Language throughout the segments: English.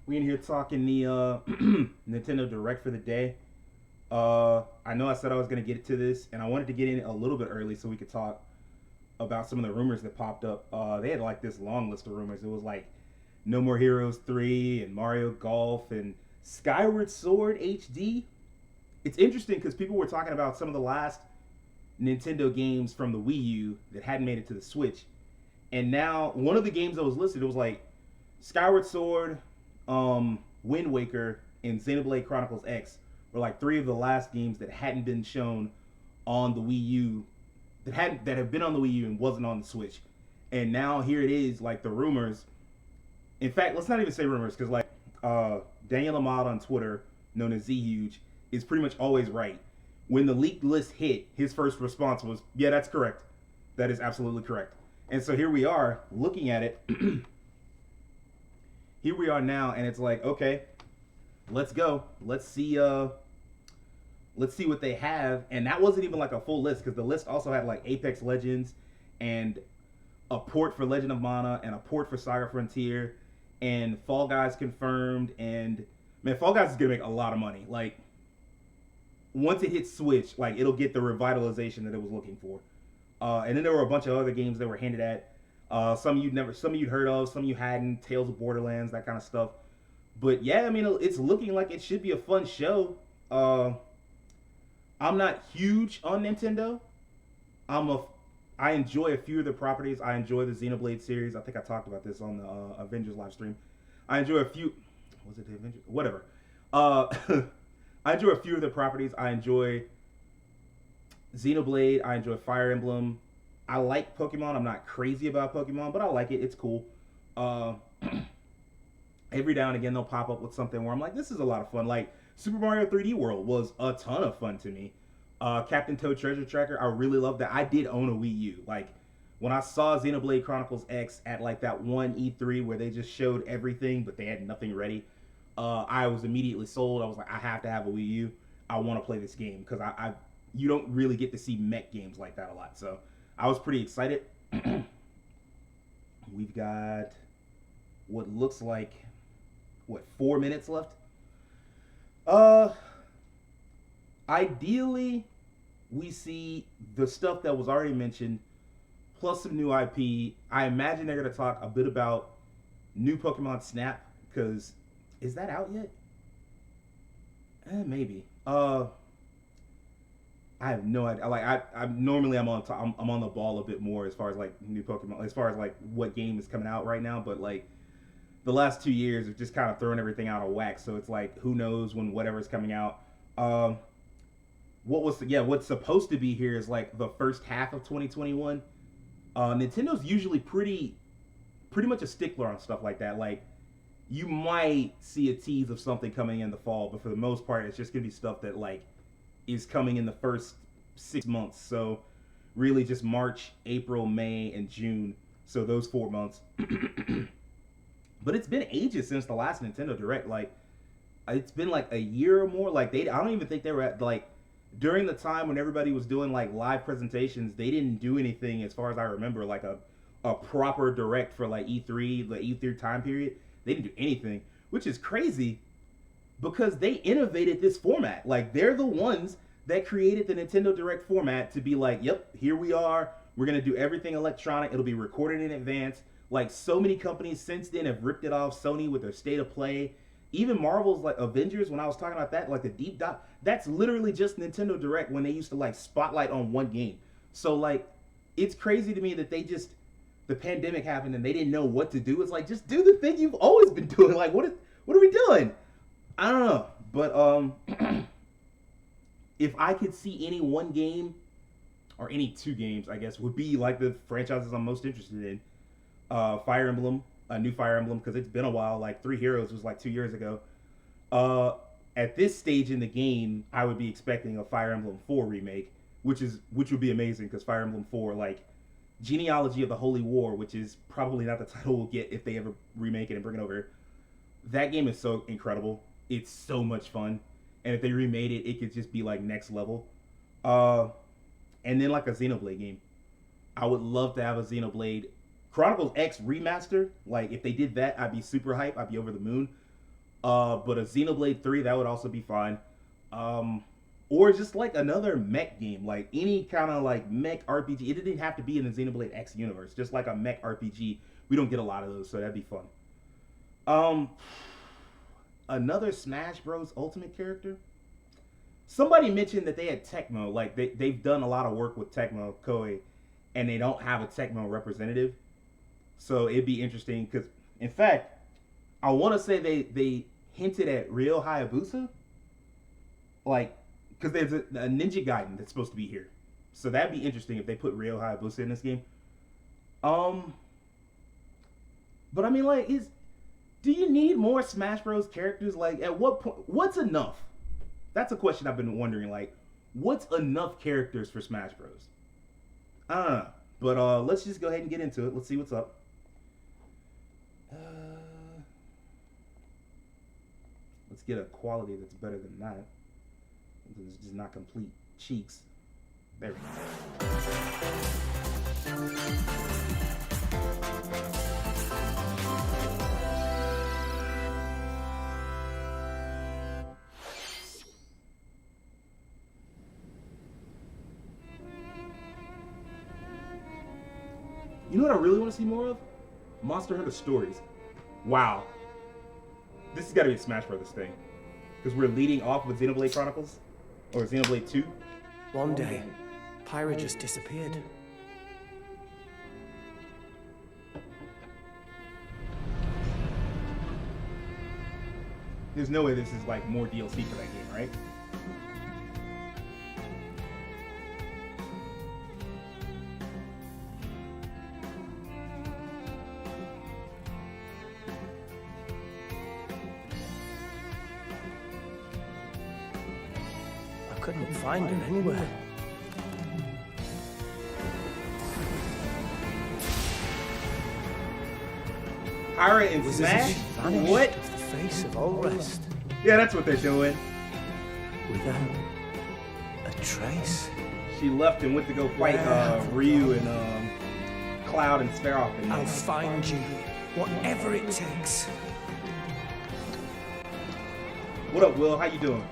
We in here talking the Nintendo Direct for the day. I know I said I was gonna get to this, and I wanted to get in a little bit early so we could talk about some of the rumors that popped up. They had like this long list of rumors. It was like No More Heroes 3 and Mario Golf and Skyward Sword HD. It's interesting because people were talking about some of the last Nintendo games from the Wii U that hadn't made it to the Switch, and now one of the games that was listed, it was like Skyward Sword, Wind Waker, and Xenoblade Chronicles X were like three of the last games that hadn't been shown on the Wii U, that have been on the Wii U and wasn't on the Switch. And now here it is, like the rumors. In fact, let's not even say rumors because like Daniel Ahmad on Twitter, known as Z Huge, is pretty much always right. When the leaked list hit, his first response was, "Yeah, that's correct. That is absolutely correct." And so here we are looking at it. Here we are now, and it's like, okay, let's go. Let's see what they have. And that wasn't even like a full list because the list also had like Apex Legends and a port for Legend of Mana and a port for Saga Frontier and Fall Guys confirmed. And man, Fall Guys is gonna make a lot of money. Like once it hits Switch, like it'll get the revitalization that it was looking for. And then there were a bunch of other games that were hinted at. Some you'd heard of, some you hadn't. Tales of Borderlands, that kind of stuff. But yeah, I mean, it's looking like it should be a fun show. I'm not huge on Nintendo. I enjoy a few of their properties. I enjoy the Xenoblade series. I think I talked about this on the Avengers live stream. I enjoy a few. Was it the Avengers? Whatever. I enjoy a few of their properties. I enjoy Xenoblade. I enjoy Fire Emblem. I like Pokemon. I'm not crazy about Pokemon, but I like it. It's cool. Every now and again, they'll pop up with something where I'm like, this is a lot of fun. Like Super Mario 3D World was a ton of fun to me. Captain Toad Treasure Tracker, I really love that. I did own a Wii U. Like when I saw Xenoblade Chronicles X at like that one E3 where they just showed everything, but they had nothing ready, I was immediately sold. I was like, I have to have a Wii U. I want to play this game because I you don't really get to see mech games like that a lot. So I was pretty excited. We've got what looks like 4 minutes left. Ideally, we see the stuff that was already mentioned, plus some new IP. I imagine they're gonna talk a bit about new Pokemon Snap, because is that out yet? Maybe. I have no idea. Like I normally I'm on the ball a bit more as far as like new Pokemon, as far as like what game is coming out right now. But like the last 2 years have just kind of thrown everything out of whack. So it's like who knows when whatever's coming out. What's supposed to be here is like the first half of 2021. Nintendo's usually pretty much a stickler on stuff like that. Like you might see a tease of something coming in the fall, but for the most part, it's just gonna be stuff that like is coming in the first 6 months. So really just March, April, May, and June. So those 4 months. But it's been ages since the last Nintendo Direct. Like it's been like a year or more. Like I don't even think they were at like during the time when everybody was doing like live presentations, they didn't do anything as far as I remember, like a proper Direct for like E3, the E3 time period. They didn't do anything, which is crazy because they innovated this format. Like they're the ones that created the Nintendo Direct format to be like, yep, here we are. We're gonna do everything electronic. It'll be recorded in advance. Like so many companies since then have ripped it off. Sony with their State of Play. Even Marvel's like Avengers, when I was talking about that, like the deep dive, that's literally just Nintendo Direct when they used to like spotlight on one game. So like, it's crazy to me that the pandemic happened and they didn't know what to do. It's like, just do the thing you've always been doing. Like, what are we doing? I don't know. But if I could see any one game or any two games, I guess, would be like the franchises I'm most interested in. Fire Emblem, a new Fire Emblem, because it's been a while. Like Three Heroes was like 2 years ago. At this stage in the game, I would be expecting a Fire Emblem 4 remake, which would be amazing because Fire Emblem 4, like Genealogy of the Holy War, which is probably not the title we'll get if they ever remake it and bring it over. That game is so incredible. It's so much fun, and if they remade it, it could just be like next level. And then like a Xenoblade game. I would love to have a Xenoblade Chronicles X remaster. Like if they did that, I'd be super hype. I'd be over the moon. But a Xenoblade 3 that would also be fine. Um, or just like another mech game, like any kind of like mech RPG. It didn't have to be in the Xenoblade X universe, just like a mech RPG. We don't get a lot of those, so that'd be fun. Um, Another Smash Bros. Ultimate character. Somebody mentioned that they had Tecmo, like they've done a lot of work with Tecmo Koei, and they don't have a Tecmo representative. So it'd be interesting because, in fact, I want to say they hinted at Ryo Hayabusa, like because there's a Ninja Gaiden that's supposed to be here. So that'd be interesting if they put Ryo Hayabusa in this game. Um, but I mean, like, do you need more Smash Bros. Characters? Like, at what point? What's enough? That's a question I've been wondering. Like, what's enough characters for Smash Bros? I don't know. But let's just go ahead and get into it. Let's see what's up. Let's get a quality that's better than that. It's just not complete cheeks. There we go. You know what I really want to see more of? Monster Hunter Stories. Wow. This has got to be a Smash Brothers thing. Because we're leading off with Xenoblade Chronicles. Or Xenoblade 2. One day, Pyra just disappeared. There's no way this is like more DLC for that game, right? I couldn't find her anywhere. Pyra and Smash? What? Off the face of all rest. Yeah, that's what they're doing. Without a trace. She left and went to go fight Ryu and Cloud and Sparrow. I'll find you, whatever it takes. What up, Will? How you doing?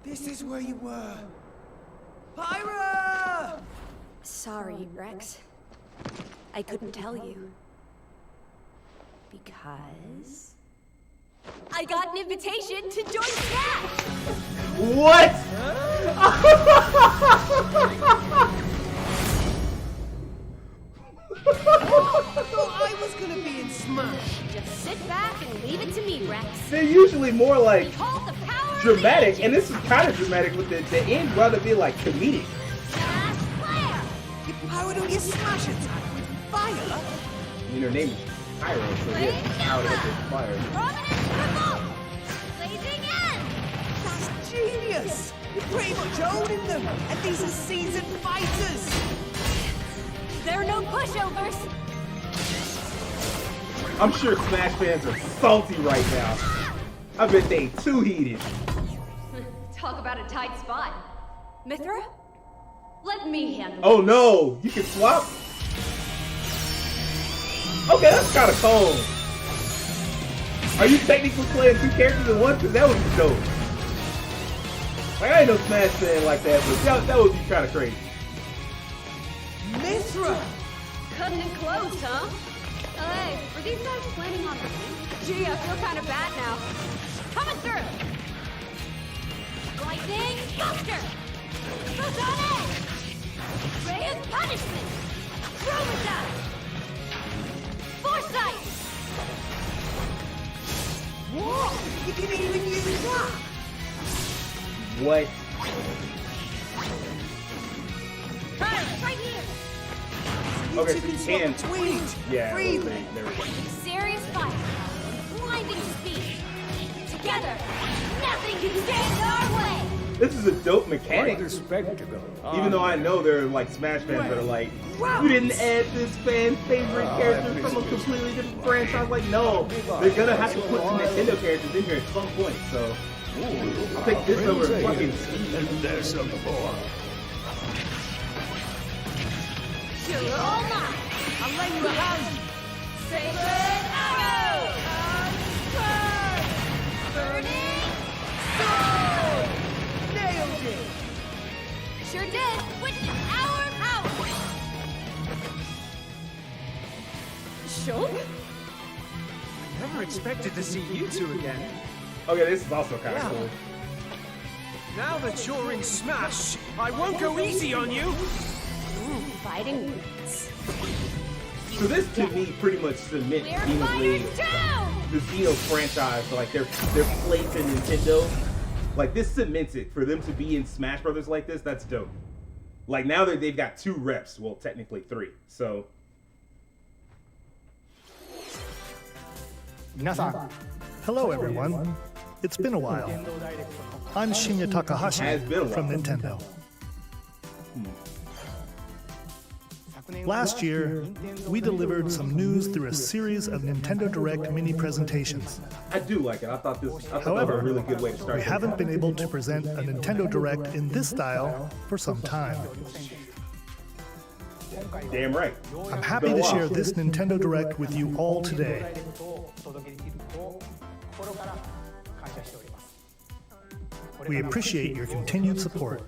This is where you were. Pyra! Sorry, Rex. I couldn't tell you. Because... I got an invitation to join Smash! What? I thought I was gonna be in Smash. Just sit back and leave it to me, Rex. They're usually more like Behold the power dramatic, and this is kind of dramatic with the end rather be like comedic. Smash Flare! You powered on your Smash attack with fire? I mean, her name is Pyro, so yeah, powered up with fire. Prominent revolt! Blazing end! That's genius! You're pretty much owning them, and these are seasoned fighters! There are no pushovers! I'm sure Smash fans are salty right now. I bet they too heated. Talk about a tight spot. Mithra? Let me handle Oh no, you can swap? Okay, that's kind of cold. Are you technically playing two characters at once? Because that would be dope. Like, I ain't no Smash fan like that, but that would be kind of crazy. Mithra! Cutting it close, huh? Hey, were these guys planning on me? Gee, I feel kind of bad now. Coming through! Lightning Buster! Photonic! Ray of Punishment! Chromazone! Foresight! Whoa! You can even use that! What? Right here! Okay, so you can. Between. Yeah, Freely. there we go. Serious fire! Blinding speed! Together, nothing can stand in our way! This is a dope mechanic. Quite a spectacle. Even though I know there are like Smash fans that are like, you didn't add this fan favorite character from a completely different franchise. Like, no, they're gonna have to put some Nintendo characters in here at some point. So, I'll take this over fucking Steve. And there's some more. You're all mine! I'll lend you a hand. Sacred Arrow! Never expected to see you two again. Okay, this is also kind of cool. Now that you're in Smash, I won't go easy on you! Fighting words. So this to me pretty much cements We're Xenoblade, fighting too! the Xeno franchise, so like their place in Nintendo. Like this cements it for them to be in Smash Brothers like this. That's dope. Like now that they've got 2 reps, well technically 3. So. Hello everyone. It's been a while. I'm Shinya Takahashi Has been a while. from Nintendo. Last year, we delivered some news through a series of Nintendo Direct mini presentations. I do like it. I thought that was However, a really good way to start. we haven't been able to present a Nintendo Direct in this style for some time. Damn right. I'm happy to share this Nintendo Direct with you all today. We appreciate your continued support.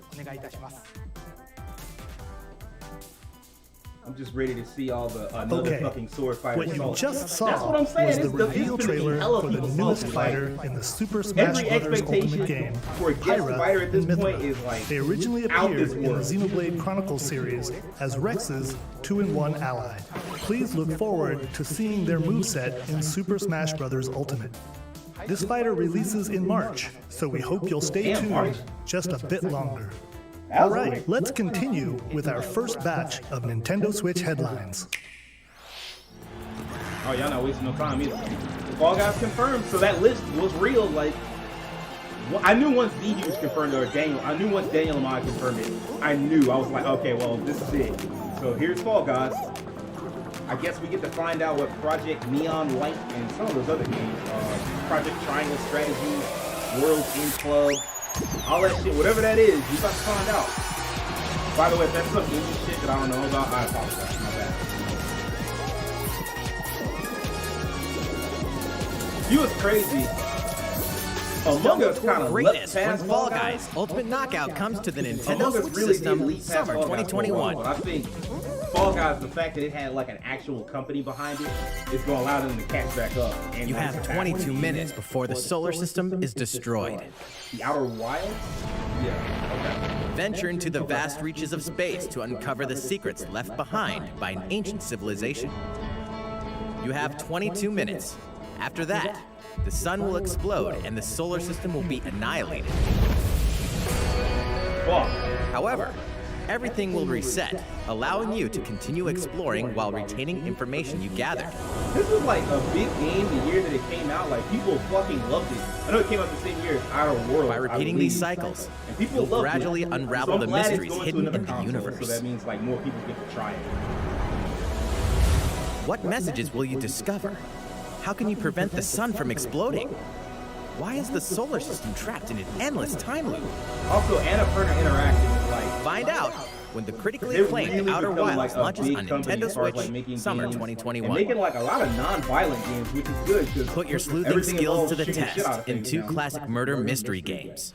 I'm just ready to see all the another Okay, fucking sword fighter. what you So just that's saw what I'm saying. was the It's reveal gonna be trailer hella for the people newest talking, fighter like, in the Super Smash every Bros. expectation Ultimate game, for a guest fighter at Pyra this and point Mythra. is like They originally out appeared this in the world. Xenoblade Chronicles series as Rex's 2-in-1 ally. Please look forward to seeing their moveset in Super Smash Bros. Ultimate. This fighter releases in March, so we hope you'll stay Damn, March. tuned just a bit longer. That All was right, quick. let's continue with our first batch of Nintendo Switch headlines. Oh, y'all not wasting no time either. Fall Guys confirmed, so that list was real. Like, I knew once D was confirmed, or Daniel. I knew once Daniel Amaya confirmed it. I knew. I was like, okay, well, this is it. So here's Fall Guys. I guess we get to find out what Project Neon Light and some of those other games, Project Triangle Strategy, World in Club, all that shit, whatever that is, you about to find out. By the way, if that's some indie shit that I don't know about, I apologize. My bad. You was crazy. Among Us kind of greatness when past Fall Guys Ultimate Knockout comes to the Nintendo Among Us Switch really system did leap past summer Fall Guys for a while, 2021. but I think Fall Guys, the fact that it had like an actual company behind it, is going to allow them to catch back up. And You like, have 22 minutes before the solar system is destroyed. The Outer Wilds? Yeah, okay. Venture into the vast reaches of space to uncover the secrets left behind by an ancient civilization. You have 22 minutes. After that, the sun will explode and the solar system will be annihilated. Fuck. However, everything will reset, allowing you to continue exploring while retaining information you gathered. This was like a big game the year that it came out. Like, people fucking loved it. I know it came out the same year as Outer Worlds. By repeating these cycles, and people you'll loved gradually it. unravel So the I'm glad it's mysteries going to hidden another in the console, universe. So that means like more people get to try it. What messages will you discover? How can you prevent the sun from exploding? Why is the solar system trapped in an endless time loop? Also, Annapurna Interactive, like, Find out when the critically they're acclaimed really Outer becoming, Wilds like, a launches big on company Nintendo as far as, Switch like, making summer games 2021. And making like a lot of non-violent games, which is good. 'Cause Put your sleuthing everything skills involves to the shooting shit out test of in things 2 now. classic murder mystery games.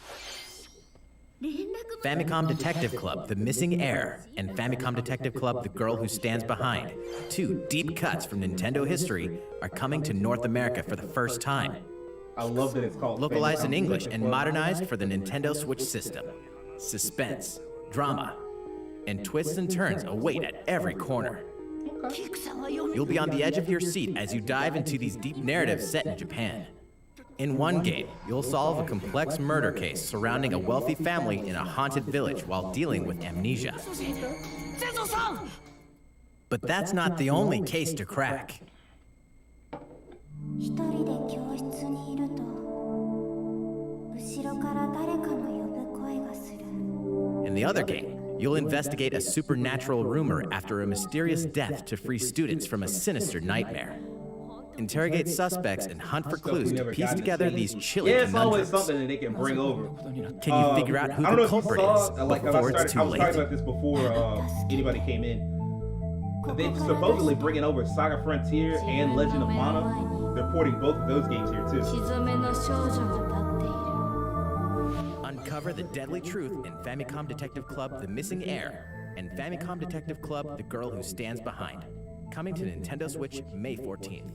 Famicom Detective Club, The Missing Heir, and Famicom Detective Club, The Girl Who Stands Behind, 2 deep cuts from Nintendo history, are coming to North America for the first time. I love that it's called Localized in Famicom English Detective and Club. modernized for the Nintendo Switch system. Suspense, drama, and twists and turns await at every corner. You'll be on the edge of your seat as you dive into these deep narratives set in Japan. In one game, you'll solve a complex murder case surrounding a wealthy family in a haunted village while dealing with amnesia. But that's not the only case to crack. 一人で教室にいると後ろから誰かの呼ぶ声がする In the other game, you'll investigate a supernatural rumor after a mysterious death to free students from a sinister nightmare. Interrogate suspects and hunt for clues to piece together these chilling Yeah, it's always conundrums. something that they can bring over. Can you figure out who I don't know the if you culprit saw, is like, before it's I too was talking late? about this before anybody came in. They're supposedly bringing over Saga Frontier and Legend of Mana. They're porting both of those games here too. 血染めの少女が立っている Uncover the deadly truth in Famicom Detective Club The Missing Heir and Famicom Detective Club The Girl Who Stands Behind. Coming to Nintendo Switch May 14th.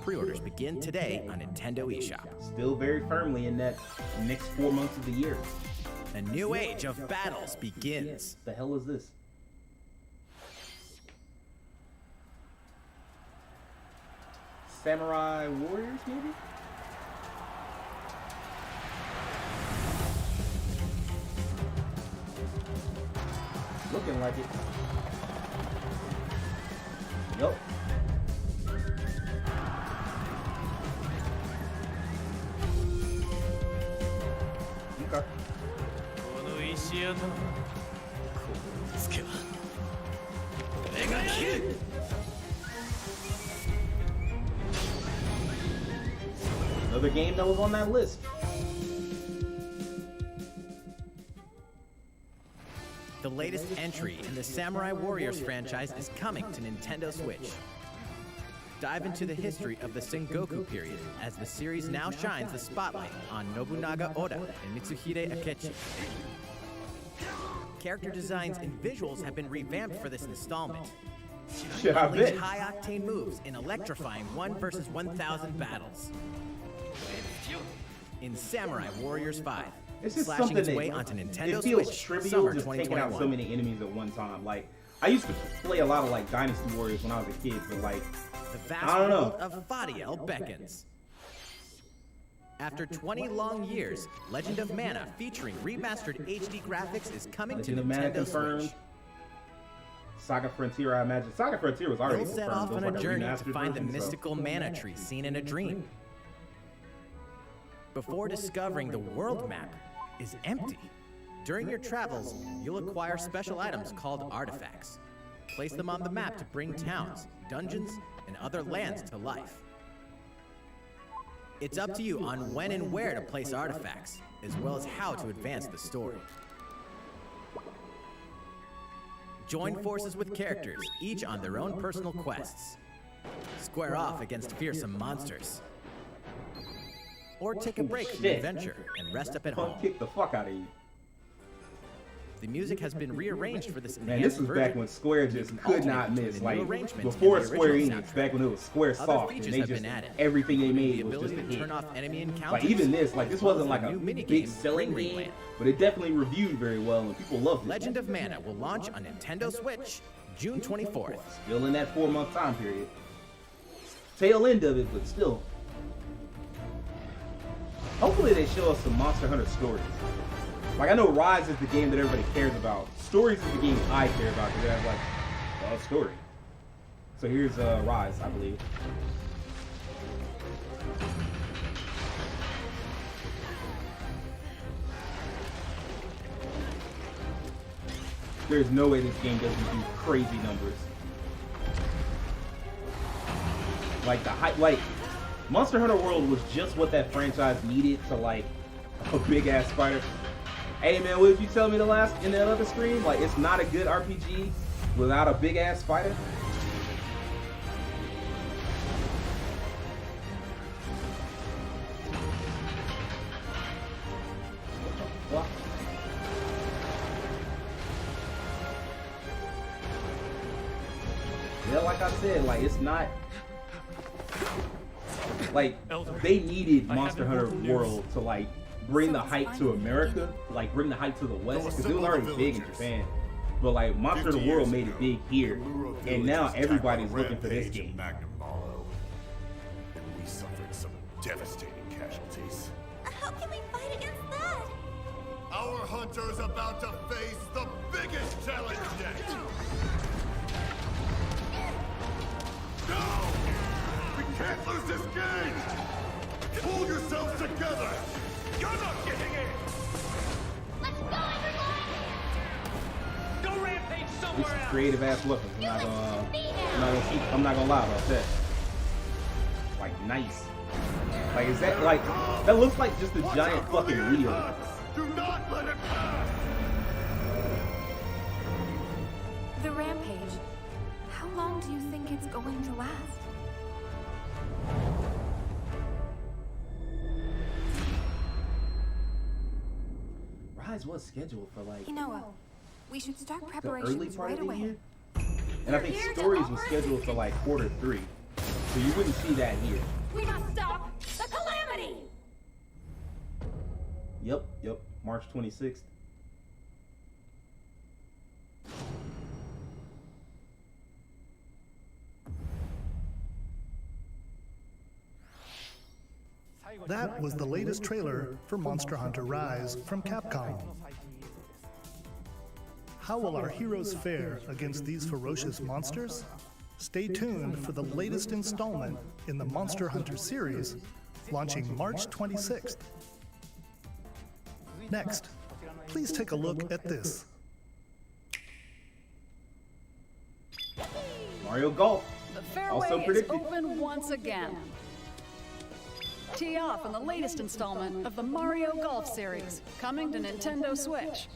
pre-orders begin today on Nintendo eShop. Still very firmly in that next 4 months of the year. A new age of battles begins. The hell is this? Samurai Warriors, maybe? Looking like it. Yup. Okay. Another game that was on that list. The latest entry in the Samurai Warriors franchise is coming to Nintendo Switch. Dive into the history of the Sengoku period as the series now shines the spotlight on Nobunaga Oda and Mitsuhide Akechi. Character designs and visuals have been revamped for this installment. Shit, I Unleash bet. high-octane moves in electrifying 1 versus 1,000 battles. In Samurai Warriors 5, It's just slashing something its that way onto Nintendo it feels Switch trivial summer just taking out 2021. so many enemies at one time. Like, I used to play a lot of like Dynasty Warriors when I was a kid, but like, The vast I don't know. world of Fadiel beckons. After 20 long years, Legend of Mana featuring remastered HD graphics is coming Legend to of Mana Nintendo confirmed. Switch. Saga Frontier, I imagine. Saga Frontier was already You'll set confirmed. off It was on a like journey to remastered find the version, so- mystical mana tree seen in a dream. Before discovering the world map is empty. During your travels, you'll acquire special items called artifacts. Place them on the map to bring towns, dungeons, and other lands to life. It's up to you on when and where to place artifacts, as well as how to advance the story. Join forces with characters, each on their own personal quests. Square off against fearsome monsters. Or take a break from Shit. adventure and rest up at Punk home. kick the fuck out of you. The music has been rearranged for this Man, enhanced this was version. back when Square just You can could alternate not between miss. the new Like, arrangements before and the Square original Enix, soundtrack. back when it was Square Other Soft, and features they have just, been added. everything they The made was just ability a to hit. turn off enemy encounters. Like, even this, like, this wasn't like a New minigame, big selling Ring game, Land. but it definitely reviewed very well, and people loved it. Legend of Mana will launch on Nintendo Switch June 24th. Still in that 4-month time period. Tail end of it, but still. Hopefully they show us some Monster Hunter stories. Like, I know Rise is the game that everybody cares about. Stories is the game I care about, because it has, like, a story. So here's Rise, I believe. There's no way this game doesn't do crazy numbers. Like the hype, like Monster Hunter World was just what that franchise needed to like a big ass spider. Hey man, what did you tell me the last in that other stream? Like it's not a good RPG without a big ass spider. What? Yeah, like I said, like it's not like they needed Monster Hunter World to like bring the hype to America, like bring the hype to the West, because it was already big in Japan. But like Monster Hunter World made it big here, and now everybody's looking for this game. We suffered some devastating casualties. How can we fight against that? Our hunter's about to face the biggest challenge yet. No! We can't lose this game! Pull yourselves together! You're not getting in! Let's go, everyone! Go rampage This somewhere is else! creative ass weapons. I'm not gonna lie about that. Like nice. Like is that like that looks like just a Watch giant out for the fucking wheel. airbox! Do not let it pass! The rampage. How long do you think it's going to last? Rise was scheduled for like Inoa, we should start the early preparations part right of the away. year. And I think stories was scheduled for like Q3. So you wouldn't see that here. We must stop the calamity! Yep. March 26th. That was the latest trailer for Monster Hunter Rise from Capcom. How will our heroes fare against these ferocious monsters? Stay tuned for the latest installment in the Monster Hunter series, launching March 26th. Next, please take a look at this. Mario Golf. The Also fairway is predicted. open once again. Tee off on the latest installment of the Mario Golf series, coming to Nintendo Switch.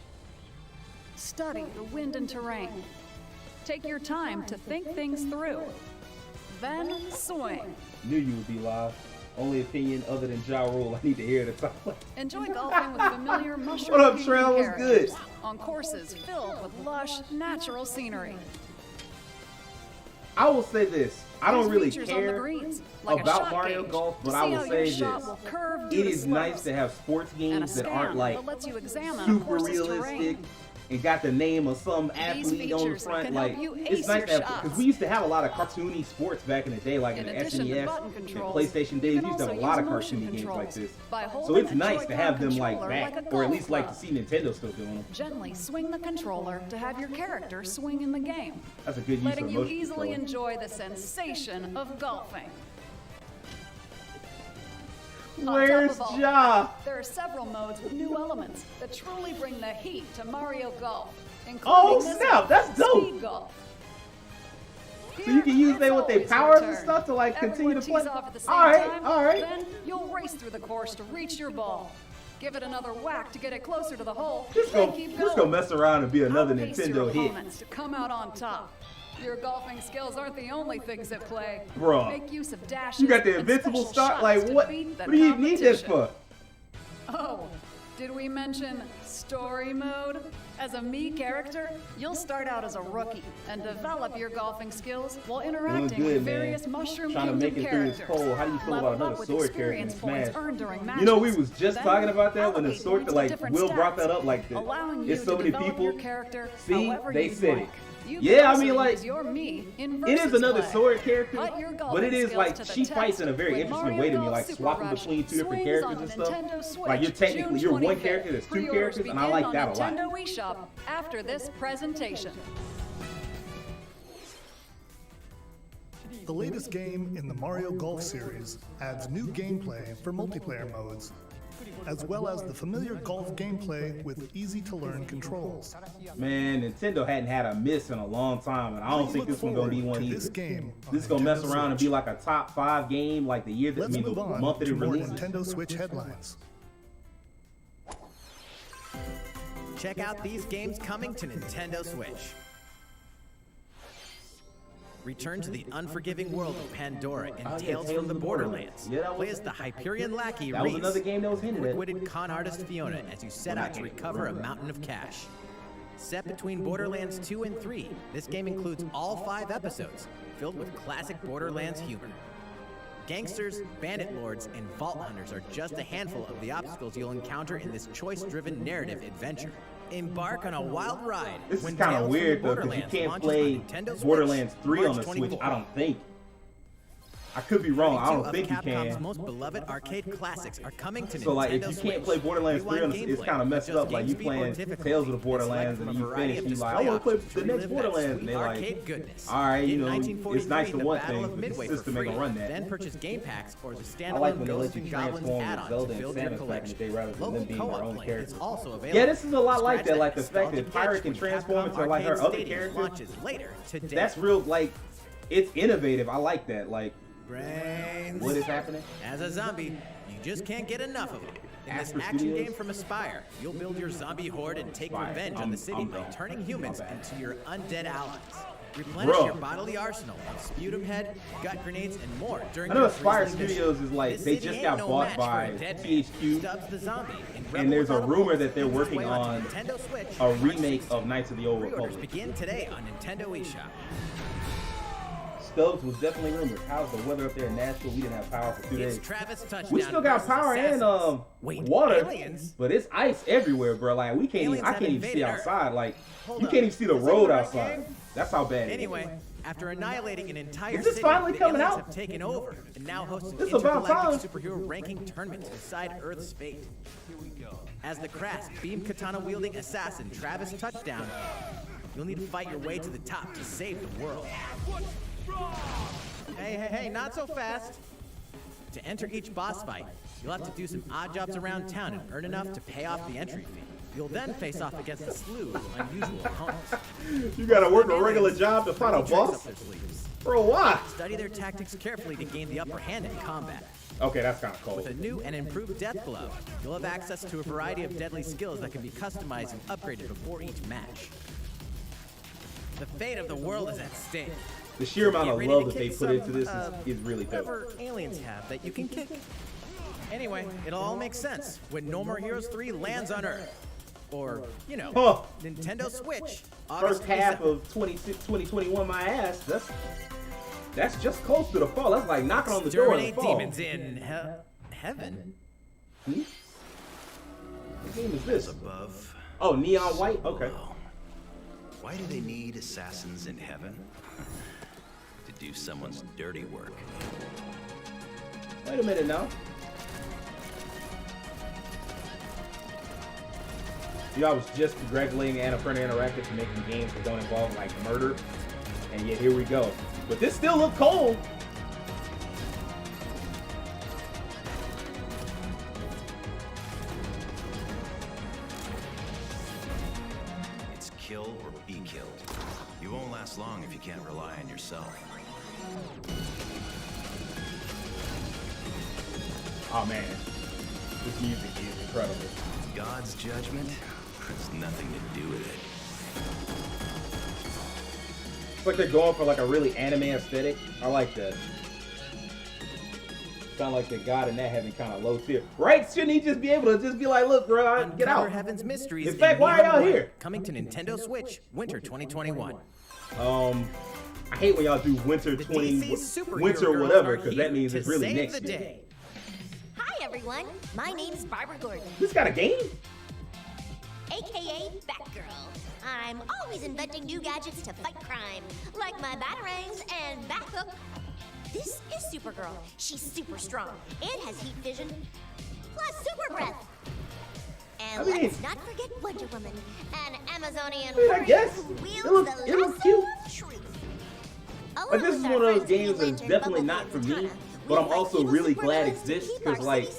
Study the wind and terrain. Take your time to think things through. Then swing. Knew you would be live. Only opinion other than Ja Rule I need to hear at the top. Enjoy golfing with familiar mushroom What up, king Trail? What's characters good? on courses filled with lush, natural scenery. I will say this. I don't There's really features on the care greens, like a about shot Mario gauge, Golf, to but see I will how say your this. shot will curve due It to is nice slopes. to have sports And a games that scan aren't like that lets you examine a super course's realistic terrain. and got the name of some athlete on the features front. can Like help you it's ace nice to your have because shots. we used to have a lot of cartoony sports back in the day, like in In the addition to SNES button and controls, PlayStation you days. can We used to have a also lot of use motion cartoony games like controls this. by So holding it's a nice to Joy-Con have them like controller back, like a or at golf least like club. to see Nintendo still doing them. Gently swing the controller to have your character swing in the game, That's a good use letting of you motion easily control. enjoy the sensation of golfing. Where's On top of all, Ja? there are several modes with new elements that truly bring the heat to Mario Golf, including Oh, this snap, one, that's dope. Speed Golf. So you can use It's them with their always your powers and turn. stuff to like continue to Everyone play. tees off at the same Alright, time, alright. Then you'll race through the course to reach your ball. Give it another whack to get it closer to the hole. Just then go, keep just going. go mess around and be another Outpace your Nintendo hit. opponents to come out on top. Your golfing skills aren't the only things at play. Bruh. Make use of dashes You got the and invincible special start. shots Like to what? beat the What do you need this competition. for? Oh, did we mention story mode? As a Mii character, you'll start out as a rookie and develop your golfing skills while interacting Doing with good, various man. Mushroom Trying to Kingdom make it through this characters. poll. How do you feel Level about another up with sword character in experience Smash? points earned during matches. You know, we was just Then talking about that when the allocate sword, points to like different Will brought stats, that up. Like allowing you it's so to many develop people. your character See, however they you'd said like. it. You Yeah, can I also mean, like, use your Mii in It is versus another play. sword character, Put your but it golfing is skills like to the she test fights in a very with interesting Mario way to me, Golf like Super swapping Rush between two different swings characters on and the stuff. Nintendo Switch, Like you're technically June one 25th. character, there's two Pre-orders characters, and I begin like on that a lot. Nintendo eShop after this presentation. The latest game in the Mario Golf series adds new gameplay for multiplayer modes, as well as the familiar golf gameplay with easy-to-learn controls. Man, Nintendo hadn't had a miss in a long time, and I don't think this one's gonna be one either. This game on This is gonna mess Nintendo around and Switch. be like a top 5 game, like the year that Let's the move on month that to it more releases. Nintendo Switch headlines. Check out these games coming to Nintendo Switch. Return to the unforgiving world of Pandora and Oh, yeah, Tales from the Borderlands. Yeah, that Play was- as the Hyperion lackey That was Reese, another game that was hinted at. quick-witted con artist Fiona as you set Well, I out to can't recover a remember that. mountain of cash. Set between Borderlands 2 and 3, this game includes all 5 episodes, filled with classic Borderlands humor. Gangsters, bandit lords, and vault hunters are just a handful of the obstacles you'll encounter in this choice-driven narrative adventure. Embark on a wild ride. This is when kind Tales of from weird the though, because you Borderlands can't launches play on Nintendo Switch, Borderlands 3 on March the Switch. 24th. I don't think. I could be wrong. I 32 don't think of you Capcom's can. most beloved arcade classics are coming to So like, if Nintendo you Switch. can't play Borderlands 3 on the, Rewind it's gameplay kind of with messed just up. Like you game speed or playing difficulty. Tales of the Select Borderlands, from and a you variety finish, of you like, I display want to play options the to next relive that Borderlands, and sweet they like, arcade goodness. all right, you Get know, 1943 it's nice to The want Battle things, of but the Midway for system ain't free. gonna run that. Then purchase game packs or the I standalone like when they Ghosts let you and Goblins transform with add-on Zelda to and build your Samus back in the collection. day rather than Local them being their co-op own play is characters. also available. Yeah, this is a lot like Scratch that. Like the fact nostalgic that Pirate itch can when transform Capcom into like her Arcade other Stadium characters. launches later today. That's real. Like, it's innovative. I like that. Like, Brains. what is happening? As a zombie, you just can't get enough of them. In this Asper action Studios? game from Aspire, you'll build your zombie horde and take Aspire. revenge on I'm- the city I'm by wrong. turning humans My bad. into your undead allies. Replenish Bruh. your bodily arsenal of sputum head, gut grenades, and more during I know your Aspire grisly mission. Studios is like, This they city just ain't got no bought match by for a dead man. THQ, Stubbs the zombie and and Rebel there's a Without rumor Pulse that they're makes its working way onto on Nintendo Switch a March remake 16th. of Knights of the Old Pre-orders Republic. begin today on Nintendo eShop. thugs was definitely rumored. How's the weather up there in Nashville? We didn't have power for 2 days. Travis touchdown. We still got power and water, but it's ice everywhere, bro. Like I can't even see outside. Like you can't even see the road outside. That's how bad it is. Anyway, after annihilating an entire Is this city, finally the coming aliens out? have taken over and now host an This is about intergalactic time. superhero ranking tournament to decide Earth's fate. As the crass, beam katana-wielding assassin Travis Touchdown, you'll need to fight your way to the top to save the world. Hey, not so fast. To enter each boss fight, you'll have to do some odd jobs around town and earn enough to pay off the entry fee. You'll then face off against a slew of unusual opponents. You gotta work a regular job to fight a boss? Bro, why? Study their tactics carefully to gain the upper hand in combat. Okay, that's kind of cold. With a new and improved death glove, you'll have access to a variety of deadly skills that can be customized and upgraded before each match. The fate of the world is at stake. The sheer amount of love that they put into this is really dope. Whatever aliens have that you can kick. Anyway, it'll all make sense when No More Heroes 3 lands on Earth. Or, you know, Nintendo Switch. First half of 2021, my ass. That's just close to the fall. That's like knocking on the door of the fall. Demons in heaven. What game is this? Above. Oh, neon white? Okay. Why do they need assassins in heaven? To do someone's dirty work. Wait a minute now. You know, I was just congratulating Annapurna Interactive for making games that don't involve like murder, and yet here we go. But this still look cold. It's kill or be killed. You won't last long if you can't rely on yourself. Oh man, this music is incredible. God's judgment has nothing to do with it. It's like they're going for like a really anime aesthetic. I like that. Sound like the God in that heaven kind of low tier, right? Shouldn't he just be able to just be like, look, bro, get out? Heaven's mysteries. In fact, why are y'all here? Coming to Nintendo Switch, winter 2021. I hate when y'all do winter winter whatever, because that means it's really next year. Hi everyone, my name's Barbara Gordon. This got a game? AKA Batgirl. I'm always inventing new gadgets to fight crime, like my batarangs and Bathook. This is Supergirl. She's super strong and has heat vision, plus super breath. And let's not forget Wonder Woman, an Amazonian warrior who wields the lasso of truth. Like, this is one of those games that's definitely not for me, but I'm also really glad it exists, because like,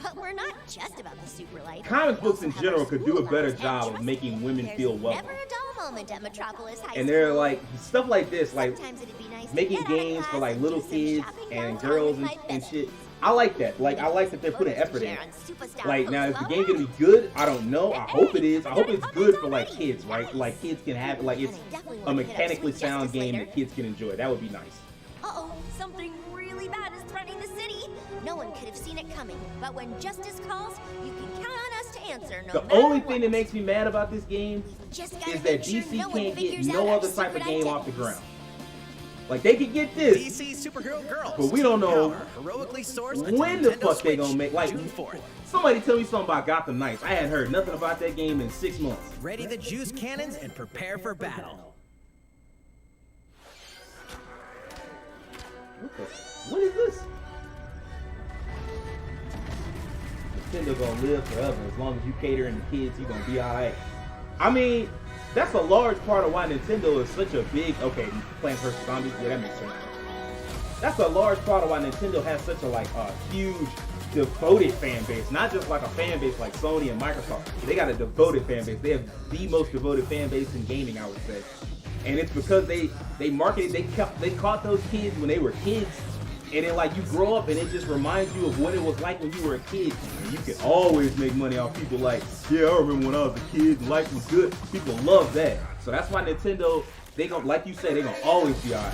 but we're not just about the super life. Comic books in general could do a better job of making women feel welcome. Never a dull moment at Metropolis High And they're like, stuff like this, like making games for like little kids and girls and shit. I like that. Like, I like that they're putting effort in. Like, now, is the game gonna be good? I don't know. I hope it is. I hope it's good for like kids, right? Like, kids can have, like, it's a mechanically sound game that kids can enjoy. That would be nice. Uh-oh, something really bad is threatening the city. No one could have seen it coming, but when justice calls, you can count on us to answer. No The only thing that makes me mad about this game is that DC can't get no other type of game off the ground. Like, they could get this, DC Superhero Girls, but we don't know heroically sourced when the fuck they gonna make. Like, somebody tell me something about Gotham Knights. I hadn't heard nothing about that game in 6 months. Ready the juice cannons and prepare for battle. What is this? Nintendo gonna live forever. As long as you catering to kids, you gonna be alright. I mean, that's a large part of why Nintendo is such a big, Plants vs. Zombies, yeah, that makes sense. That's a large part of why Nintendo has such a huge, devoted fan base. Not just like a fan base like Sony and Microsoft. They got a devoted fan base. They have the most devoted fan base in gaming, I would say. And it's because they marketed, they caught those kids when they were kids. And then like you grow up and it just reminds you of what it was like when you were a kid. And you can always make money off people like, yeah, I remember when I was a kid and life was good. People love that. So that's why Nintendo, they gonna, like you said, they gonna always be alright.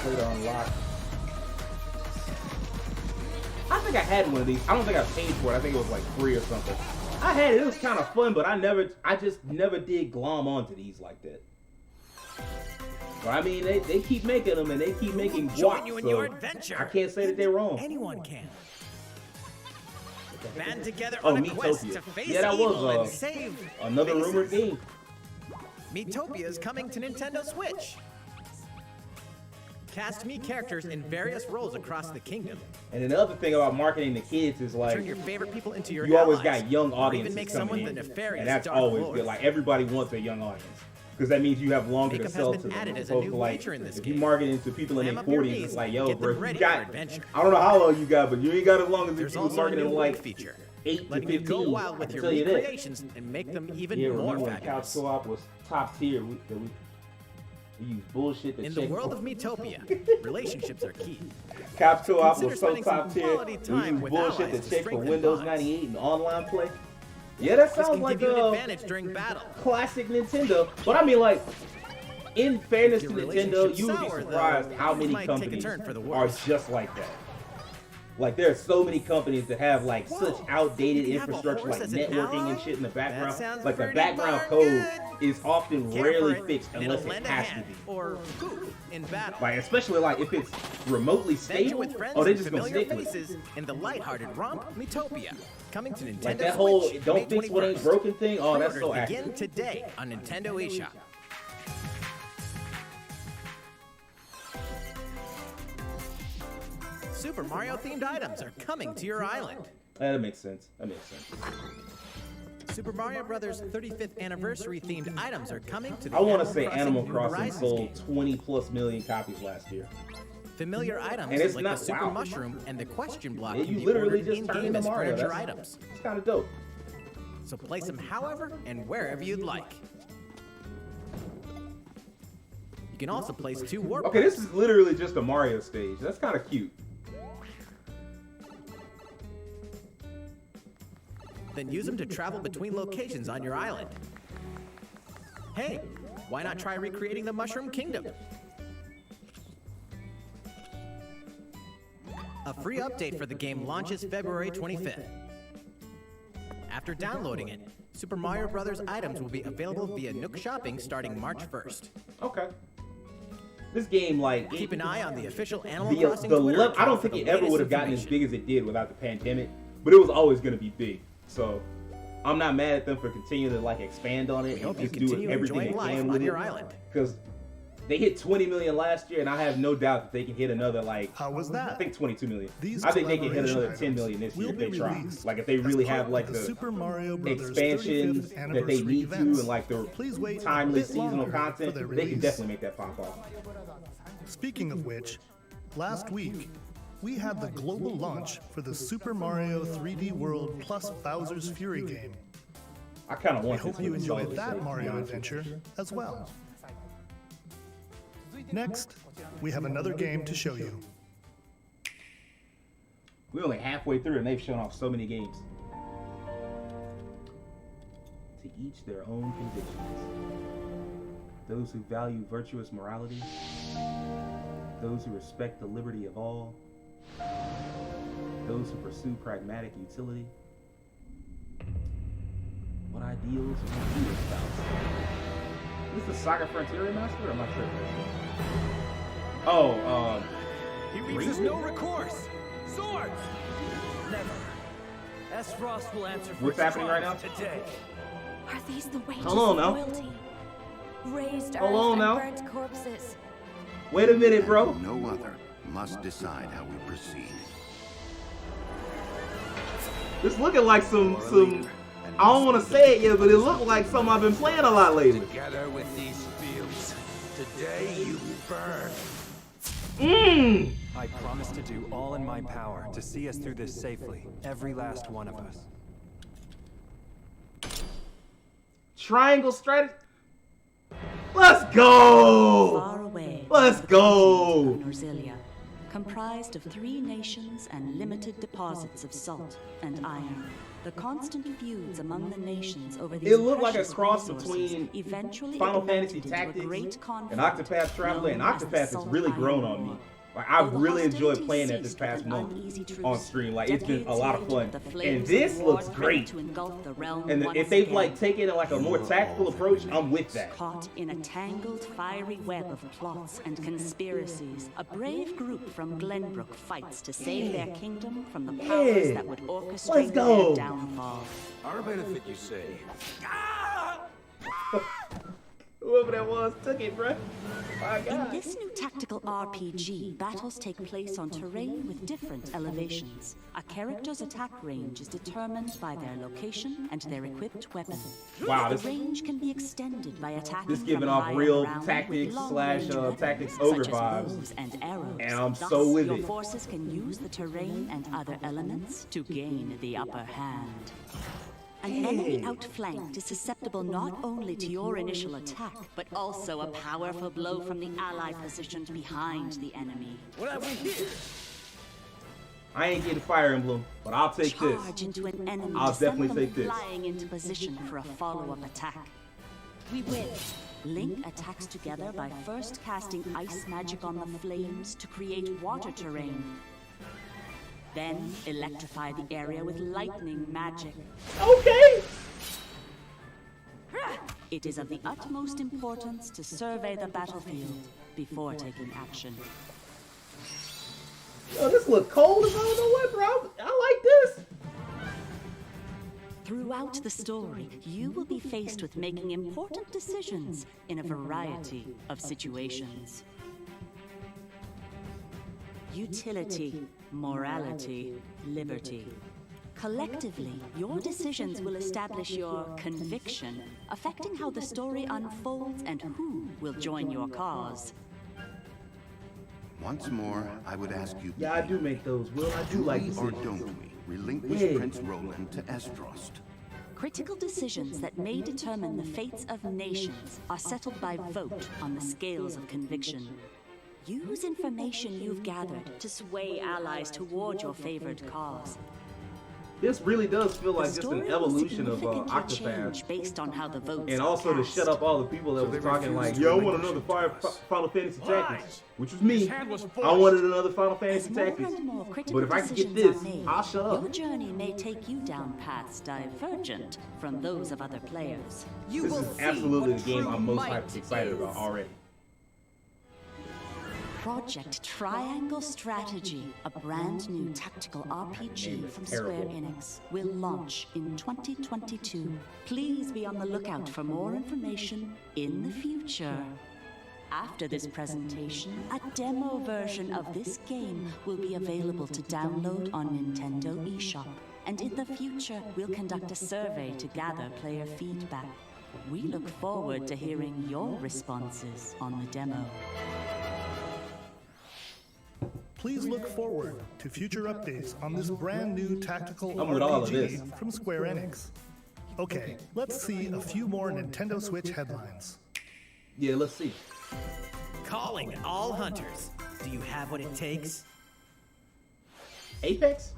Play to unlock think I had one of these. I don't think I paid for it. I think it was like free or something. I had it. It was kind of fun, but I just never did glom onto these like that. But I mean, they keep making them and they keep making guap, you in so your adventure. I can't say that they're wrong. Anyone can. Band together Oh, on a quest Miitopia. to face Yeah, that evil and was save another faces. rumored game. Miitopia is coming to Nintendo Switch. Cast me characters in various roles across the kingdom. And another thing about marketing to kids is like Turn your favorite people into your you always allies, got young or even audiences make coming someone in, the nefarious and that's Dark always Lord. good. Like everybody wants a young audience because that means you have longer to Makeup sell has to been them. added As as a opposed new to like feature in this if you game. market into people in Clam their up your 40s, knees, it's like yo, get them bro, you ready got. for adventure. I don't know how long you got, but you ain't got as long as There's if you was also a marketing new like loot feature, 8 to letting you 15. go wild I with can your tell you that. recreations and make them even Yeah, more remember when Couch fabulous. Co-op was top tier? We use bullshit to In check. the world of Miitopia, relationships are key. Couch Co-op Consider was so spending some top tier. quality We time use with bullshit allies to to check for strengthen Windows bonds. 98 and online play. Yeah, that This sounds can like give you an a advantage during battle. classic Nintendo. But I mean, like, in fairness to If your Nintendo, relationship's you would be sour, surprised though, how things many might take a companies turn for the are worse. just like that. Like, there are so many companies that have like such outdated you can have a infrastructure, horse like as an networking ally? and shit in the background. sounds Like the pretty background darn code good. is often Care rarely for it, fixed and unless it'll it lend a has to hand, be. or poof in battle. Like, especially like if it's remotely Venture stable, with friends oh, they're and just gonna familiar stick with it. faces in the lighthearted romp Miitopia, coming to Nintendo Like that whole Switch, don't May fix what ain't 21st. broken thing. Oh, that's so Pre-orders begin accurate. today on Nintendo eShop. Super Mario themed items are coming to your island. That makes sense. That makes sense. Super Mario Brothers 35th anniversary themed items are coming to the I want to Animal say Crossing Animal New Crossing Horizons sold game. 20+ million copies last year. Familiar items And it's like not- the Super wow. Mushroom and the Question Block Yeah, can you be literally ordered just turned in-game into as Mario. furniture That's- items. It's kind of dope. So place them however and wherever you'd like. You can also place 2 warp Okay, this pipes. is literally just a Mario stage. That's kind of cute. Then use them to travel between locations on your island. Hey, why not try recreating the Mushroom Kingdom? A free update for the game launches February 25th. After downloading it, Super Mario Bros. Items will be available via Nook Shopping starting March 1st. Okay. This game, like, Keep an eye on the official Animal the Crossing Twitter level. I account don't for think the it ever latest would have gotten as information. big as it did without the pandemic, but it was always going to be big. So I'm not mad at them for continuing to like expand on it and hope you just doing continue everything they enjoying life can on with your it. island. Because they hit 20 million last year, and I have no doubt that they can hit another like. How was that? I think 22 million. These I think they can hit collaboration another 10 items million this year will if they be try. released Like if they as really part have of like the the Super Mario Brothers expansions 35th that they anniversary need to, events. and like the Please wait a timely bit seasonal longer for content, their they can release. definitely make that pop off. Speaking of which, last week we had the global launch for the Super Mario 3D World plus Bowser's Fury game. I kind of We want hope this you one to enjoyed solve that this, to Mario be honest with you. adventure as well. Next, we have another game to show you. We're only halfway through and they've shown off so many games. To each their own convictions. Those who value virtuous morality. Those who respect the liberty of all. Those who pursue pragmatic utility. What ideals would you espouse? Is this the Saga Frontier remaster or am I tripping? Oh, He leaves us no recourse. Swords! Never. S. Frost will answer for What's his happening right now? crimes today. Are these the wages Hold on of now. royalty? Raised Hold earth on and now. burnt corpses. wait a minute, bro. No other must decide how we proceed. This looking like some I don't want to say it yet, but it looked like something I've been playing a lot lately. Together with these fields, today you burn. I promise to do all in my power to see us through this safely, every last one of us. Triangle strategy. Let's go. Far away. Let's go. Norzilia, comprised of 3 nations and limited deposits of salt and iron. The constant feuds among the nations over these It looked like a precious cross resources between eventually Final ignited Fantasy into a Tactics great and conflict Octopath Traveler, and known as the Octopath has Salt really Iron grown on War. me. Like, I've really enjoyed playing it this past month on stream. Like, it's been a lot of fun. And this looks great. And if they've like taken like a more tactical approach, I'm with that. Caught in a tangled, fiery web of plots and conspiracies, a brave group from Glenbrook fights to save their kingdom from the powers that would orchestrate their downfall. Our benefit, you say? Whoever that was took it, bro. My God. In this new tactical RPG, battles take place on terrain with different elevations. A character's attack range is determined by their location and their equipped weapon. Wow, the range can be extended by attacking this giving off real tactics slash tactics ogre vibes, and arrows. And I'm so with your it. Forces can use the terrain and other elements to gain the upper hand. An enemy outflanked is susceptible not only to your initial attack, but also a powerful blow from the ally positioned behind the enemy. What have we here? I ain't getting Fire Emblem, but I'll take this. Charge into an enemy I'll to send definitely them take this. flying into position for a follow-up attack. We win. Link attacks together by first casting ice magic on the flames to create water terrain. Then electrify the area with lightning magic. Okay! It is of the utmost importance to survey the battlefield before taking action. Yo, this look cold as I don't know what, bro. I like this. Throughout the story, you will be faced with making important decisions in a variety of situations. Utility, morality, liberty. Collectively, your decisions will establish your conviction, affecting how the story unfolds and who will join your cause. Once more, I would ask you. Yeah, I do make those, Will. I do like or decisions. don't we relinquish Prince Roland to Esdrost? Critical decisions that may determine the fates of nations are settled by vote on the scales of conviction. Use information you've gathered to sway allies toward your favored cause. This really does feel like just an evolution of Octopath. Based on how the votes And also to shut up all the people that was talking like, yo, I want another Final Fantasy Tactics, which was me. I wanted another Final Fantasy Tactics. But if I can get this, I'll shut up. Your journey may take you down paths divergent from those of other players. This is absolutely the game I'm most excited about already. Project Triangle Strategy, a brand new tactical RPG from Square Enix, will launch in 2022. Please be on the lookout for more information in the future. After this presentation, a demo version of this game will be available to download on Nintendo eShop. And in the future, we'll conduct a survey to gather player feedback. We look forward to hearing your responses on the demo. Please look forward to future updates on this brand new tactical RPG from Square Enix. Okay, let's see a few more Nintendo Switch headlines. Yeah, let's see. Calling all hunters. Do you have what it takes? Apex?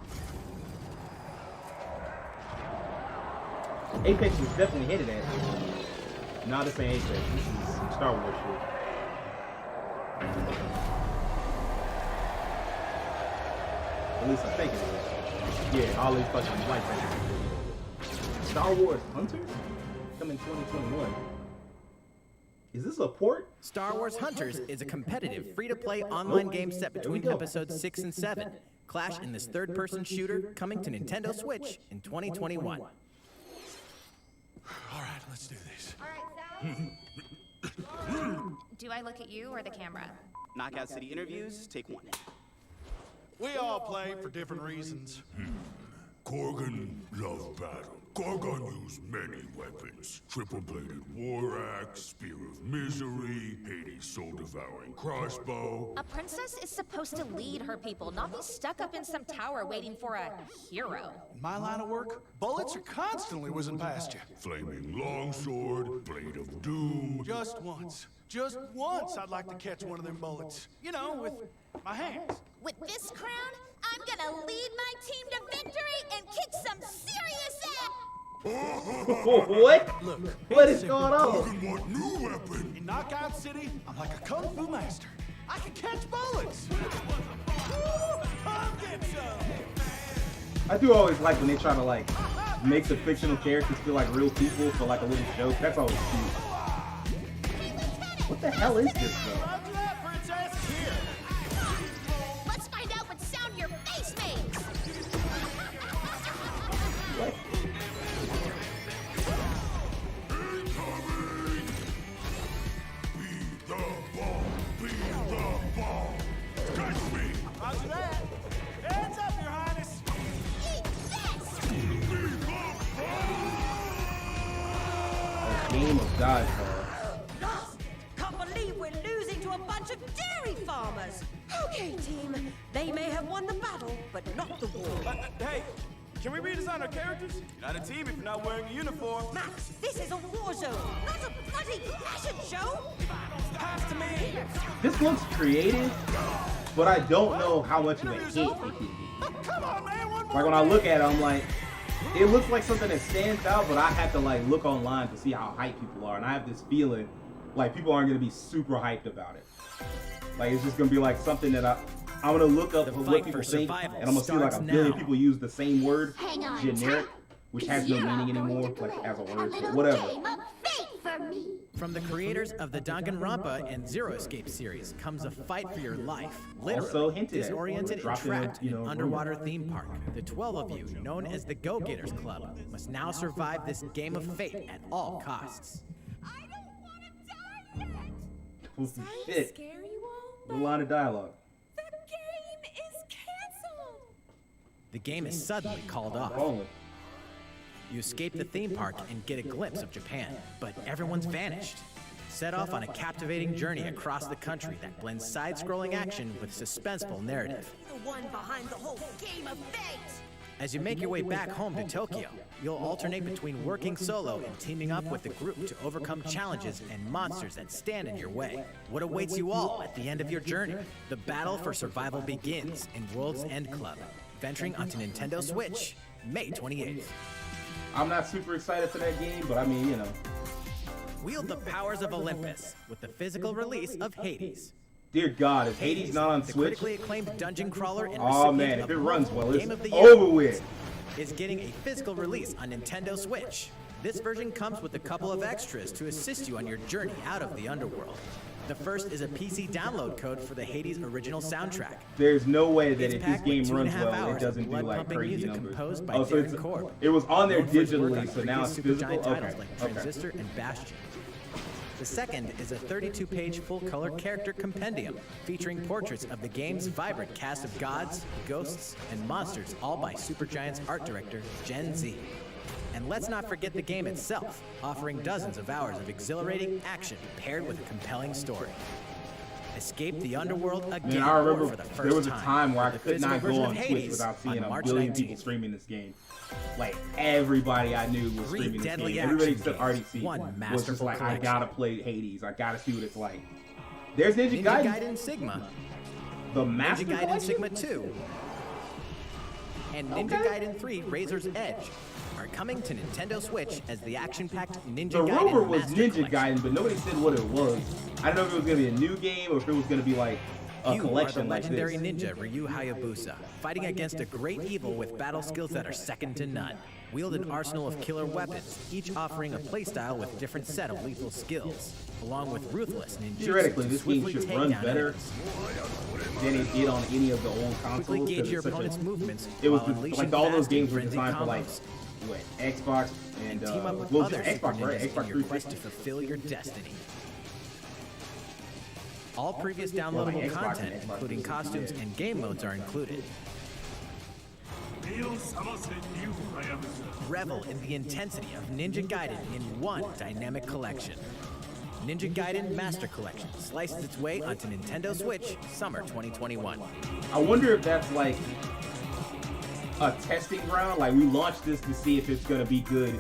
Apex was definitely hinted at. Nah, this ain't Apex. This is some Star Wars shit. At least I think it is. Yeah, all these fucking lightsabers. Star Wars Hunters? Coming 2021. Is this a port? Star Wars Hunters is a competitive, free-to-play online game set between episodes 6 and 7. Clash in this third-person shooter coming to Nintendo Switch in 2021. All right, let's do this. Do I look at you or the camera? Knockout City interviews, take 1. We all play for different reasons. Korgan loved battle. Korgan used many weapons. Triple-bladed war axe, spear of misery, Hades' soul-devouring crossbow. A princess is supposed to lead her people, not be stuck up in some tower waiting for a hero. In my line of work, bullets are constantly whizzing past you. Flaming longsword, blade of doom. Just once I'd like to catch one of them bullets. You know, with my hands. With this crown, I'm gonna lead my team to victory and kick some serious ass! What? Look, what is going on? What new weapon? In Knockout City, I'm like a kung fu master. I can catch bullets! Come get some! I do always like when they try to like make the fictional characters feel like real people for like a little joke. That's always cute. What the hell is this though? Let's find out what sound your face makes! What? Roger that. Hands up, Your Highness. A game of dodgeball. Can't believe we're losing to a bunch of dairy farmers. Okay, team. They may have won the battle, but not the war. Hey, can we redesign our characters? You're not a team if you're not wearing a uniform. Max, this is a war zone, not a bloody fashion show. Pass to me. This looks creative, but I don't know how much of a hit it could be. Come on, man. One more. Like when I look at it, I'm like, it looks like something that stands out, but I have to like look online to see how hyped people are, and I have this feeling like people aren't gonna be super hyped about it. Like it's just gonna be like something that I'm gonna look up what people think, and I'm gonna see like a billion people use the same word, generic, which has no meaning anymore, like as a word, so whatever. From the creators of the Danganronpa and Zero Escape series comes a fight for your life. Literally, Also hinted at, disoriented and dropped in a, trapped in an underwater theme park. The 12 of you, known as the Go-Getters Club, must now survive this game of fate at all costs. Oh, shit. A lot of dialogue. The game is suddenly called off. You escape the theme park and get a glimpse of Japan, but everyone's vanished. Set off on a captivating journey across the country that blends side-scrolling action with suspenseful narrative. The one behind the whole game of fate. As you make your way back home to Tokyo, you'll alternate between working solo and teaming up with the group to overcome challenges and monsters that stand in your way. What awaits you all at the end of your journey? The battle for survival begins in World's End Club, venturing onto Nintendo Switch, May 28th. I'm not super excited for that game, but I mean, you know. Wield the powers of Olympus with the physical release of Hades. Dear God, is Hades not on the Switch? critically acclaimed dungeon crawler and Oh recipient man, if of it runs well, Game it's of the Year over with. is getting a physical release on Nintendo Switch. This version comes with a couple of extras to assist you on your journey out of the underworld. The first is a PC download code for the Hades original soundtrack. There's no way that It's if this packed with game runs 2.5 well, it hours doesn't of do like blood-pumping crazy music numbers. composed by Oh, so Darren Korb, it was on there known for his work digitally, on so now it's previous physical. Supergiant titles Okay, like Transistor and Bastion. The second is a 32-page full-color character compendium featuring portraits of the game's vibrant cast of gods, ghosts, and monsters, all by Supergiant's art director, Gen Z. And let's not forget the game itself, offering dozens of hours of exhilarating action paired with a compelling story. Escape the underworld again Man, I remember for the first there was a time time where I with the could not physical go version on of Twitch Hades without seeing on a March billion 19th. people streaming this game. Like everybody I knew was Three streaming this deadly game. Everybody action except games, RDC one was just masterful like, I collection. gotta play Hades. I gotta see what it's like. There's Ninja Ninja Gaiden. Gaiden Sigma, The Master Ninja Gaiden Collection? Sigma 2, and Ninja Gaiden 3 Razor's Edge are coming to Nintendo Switch as the action-packed Ninja The Gaiden rumor was Master Ninja Collection. Gaiden, but nobody said what it was. I don't know if it was gonna be a new game or if it was gonna be like a You are the collection like legendary this. ninja Ryu Hayabusa, fighting against a great evil with battle skills that are second to none. Wield an arsenal of killer weapons, each offering a playstyle with different set of lethal skills, along with ruthless ninjutsu Theoretically, to this game swiftly should take run down better enemies. than it did on any of the old consoles. Quickly gauge 'cause your it's such opponent's movements It was while unleashing like all those fast and games were frenzied designed for like combos. what, Xbox and Team up with well, other just super Xbox, right? ninjas Xbox in your quest 360. to fulfill your destiny. All previous Well, downloadable like Xbox and content, Xbox including 360, costumes yeah. and game modes, are included. Revel in the intensity of Ninja Gaiden in one dynamic collection. Ninja Gaiden Master Collection slices its way onto Nintendo Switch summer 2021. I wonder if that's like a testing ground. Like we launched this to see if it's gonna be good,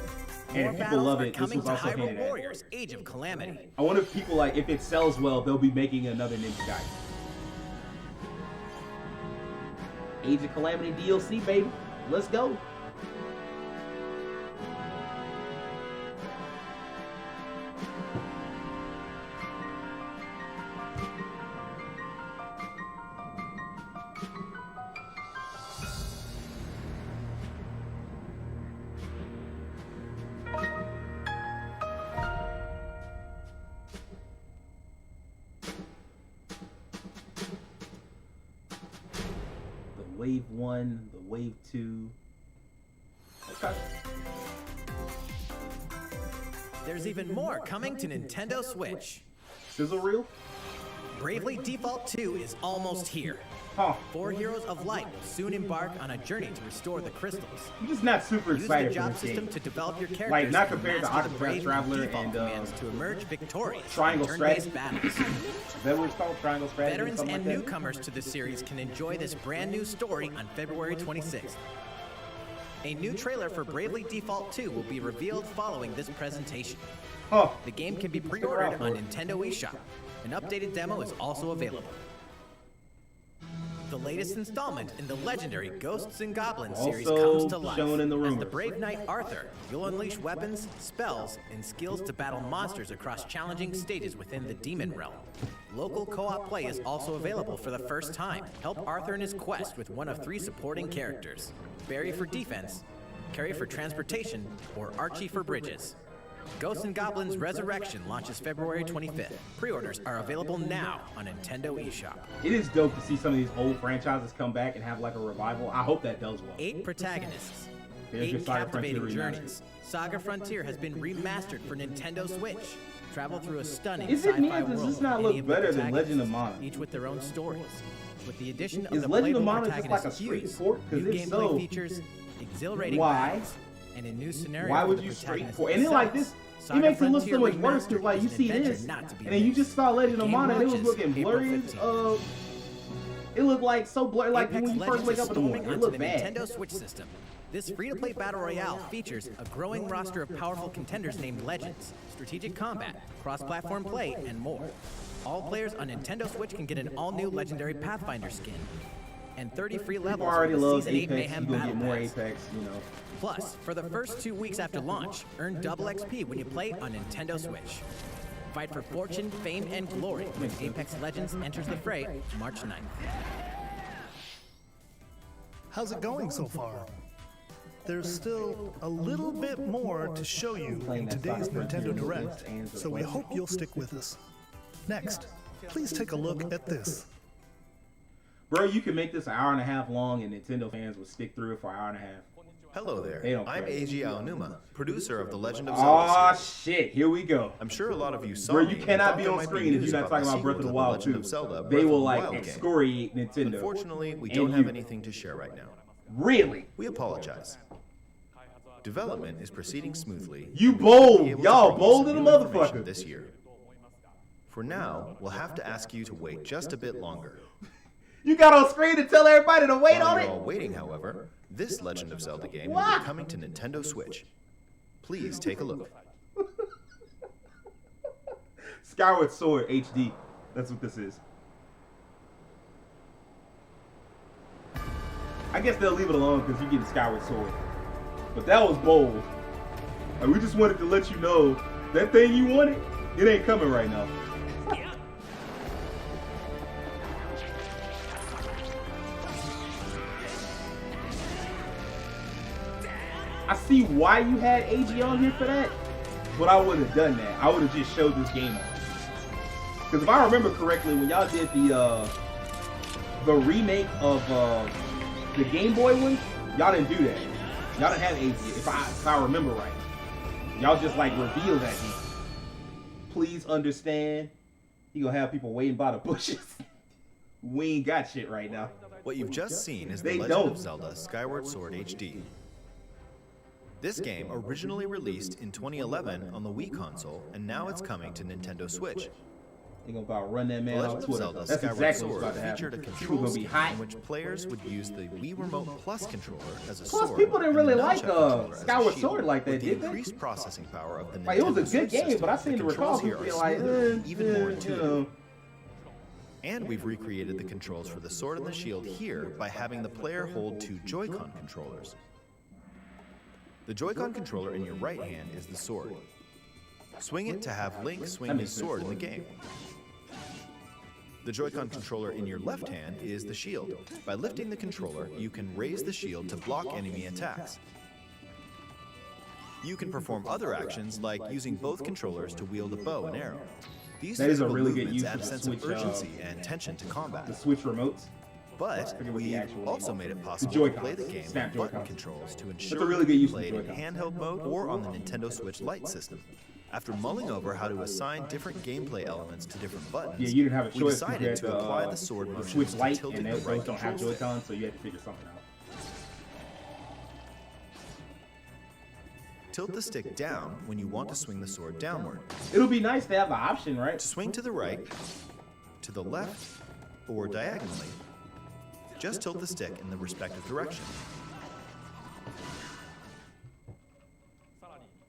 and More if people battles love are it. This coming was to also Hyrule hinted at. Warriors: Age of Calamity. I wonder if people like if it sells well, they'll be making another Ninja Gaiden. Age of Calamity DLC, baby. Let's go. Wave 1, the Wave 2. Okay. There's even more coming to Nintendo Switch. Sizzle reel? Bravely Default 2 is almost here. Huh. 4 Heroes of Light will soon embark on a journey to restore the crystals. I'm just not super excited Use the for job this system game. to develop your characters. Like, not compared to master the Octopath brave Traveler default and commands to emerge victorious. Triangle in turn-based Strategy. battles. Is that what it's called? Triangle Strategy? Veterans something and like that? newcomers to the series can enjoy this brand new story on February 26th. A new trailer for Bravely Default 2 will be revealed following this presentation. Huh. The game can be pre-ordered on Nintendo eShop. An updated demo is also available. The latest installment in the legendary Ghosts and Goblins series Also comes to life. shown in the As rumors. the brave knight Arthur, you'll unleash weapons, spells, and skills to battle monsters across challenging stages within the Demon Realm. Local co-op play is also available for the first time. Help Arthur in his quest with one of 3 supporting characters: Barry for defense, Carrie for transportation, or Archie for bridges. Ghosts and Goblins Resurrection launches February 25th. Pre-orders are available now on Nintendo eShop. It is dope to see some of these old franchises come back and have like a revival. I hope that does well. 8 protagonists, There's your 8 Saga Frontier captivating remastered. journeys. Saga Frontier has been remastered for Nintendo Switch. Travel through a stunning Is it me, sci-fi or does world this not with look any of the better than Legend of protagonists, Mana? each with their own stories. With the addition of Is the Legend of playable Mana just like a protagonist straight Hughes, port? new Because if gameplay so, features, exhilarating why? battles, and a new scenario Why for would the you straight protagonists port? And then like this, themselves. it makes it look Saga so much Frontier worse because like you Remastered see is an this, adventure not to be and then you missed. just saw Legend of Game Mana, and it was launches looking April blurry. 15th. It looked like so blurry, like Apex when you first Legends wake is up in the morning. storming It onto looked the bad. Nintendo Switch system. This free-to-play battle royale features a growing roster of powerful contenders named Legends, strategic combat, cross-platform play, and more. All players on Nintendo Switch can get an all-new legendary Pathfinder skin and 30 free People levels already with the love Season 8 Apex. Mayhem You gonna Battle get more Pass. Apex, you know. Plus, for the first 2 weeks after launch, earn double XP when you play on Nintendo Switch. Fight for fortune, fame, and glory when Apex Legends enters the fray March 9th. How's it going so far? There's still a little bit more to show you in today's Nintendo Direct, so we hope you'll stick with us. Next, please take a look at this. Bro, you can make this an hour and a half long, and Nintendo fans will stick through it for an hour and a half. Hello there. They don't I'm care. Eiji Aonuma, producer of The Legend of Zelda Aw, series. shit, here we go. I'm sure a lot of you saw Bro, me you and cannot thought be there on might screen if news you're not talking the about Breath sequel of the to Wild Legend 2. of Zelda, They Breath will of the like Wild game. excoriate Nintendo. Unfortunately, we And don't have you. anything to share right now. Really? We apologize. Development is proceeding smoothly. You and we should bold. be able to Y'all bring you bold some in new the information motherfucker. this year. For now, we'll have to ask you to wait just a bit longer. You got on screen to tell everybody to wait While on you're it? all waiting, however, this Legend of Zelda game will What? be coming to Nintendo Switch. Please take a look. Skyward Sword HD. That's what this is. I guess they'll leave it alone because you get a Skyward Sword. But that was bold. And we just wanted to let you know that thing you wanted, it ain't coming right now. I see why you had AG on here for that, but I wouldn't have done that. I would have just showed this game off. Because if I remember correctly, when y'all did the remake of the Game Boy one, y'all didn't do that. Y'all didn't have AG, if I remember right. Y'all just like revealed that game. Please understand, you gonna have people waiting by the bushes. We ain't got shit right now. What you've just seen is They The Legend don't. of Zelda Skyward Sword HD. This game originally released in 2011 on the Wii console, and now it's coming to Nintendo Switch. They gonna about run that The man Legend off of Twitter. Zelda That's Skyward exactly what's Sword about to featured a happen. People control gonna be scheme hot. in which players would use the Wii Remote Plus controller as a Plus, sword. people didn't and really the like nunchuck controller as a Skyward shield. Sword like that, With the did they? increased processing power of the Like, it was a Nintendo good Switch game, but I system, seem the to recall controls here people are being like, smoother and even more you intuitive. know. And we've recreated the controls for the sword and the shield here by having the player hold 2 Joy-Con controllers. The Joy-Con controller in your right hand is the sword. Swing it to have Link swing his sword in the game. The Joy-Con controller in your left hand is the shield. By lifting the controller, you can raise the shield to block enemy attacks. You can perform other actions like using both controllers to wield a bow and arrow. These That is a physical really good movements use add of a the sense Switch, of urgency and tension to combat. The Switch remotes. But we've also made it possible to play the game with button controls to ensure a really good use of played in Joy-Cons. handheld mode or on the Nintendo Switch Lite system. After mulling over how to assign different gameplay elements to different buttons, Yeah, you didn't have a choice. we decided to apply the sword motions Switch to Lite, tilting and the those right don't have control stick. Joy-Cons, so you had to figure something out. Tilt the stick down when you want to swing the sword downward. It'll be nice to have the option, right? To swing to the right, to the left, or diagonally, just tilt the stick in the respective direction.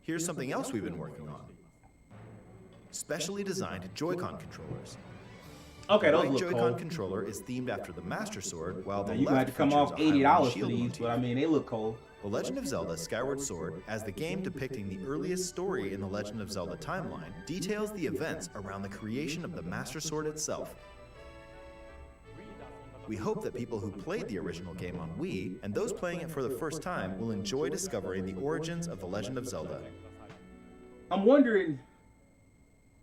Here's something else we've been working on. Specially designed Joy-Con controllers. Okay, The those right look Joy-Con cool. controller is themed after the Master Sword, while the Now, you left got to come features off a highlighted $80 for shield these, motif. but I mean, they look cool. The Legend of Zelda Skyward Sword, as the game depicting the earliest story in the Legend of Zelda timeline, details the events around the creation of the Master Sword itself. We hope that people who played the original game on Wii, and those playing it for the first time, will enjoy discovering the origins of the Legend of Zelda. I'm wondering.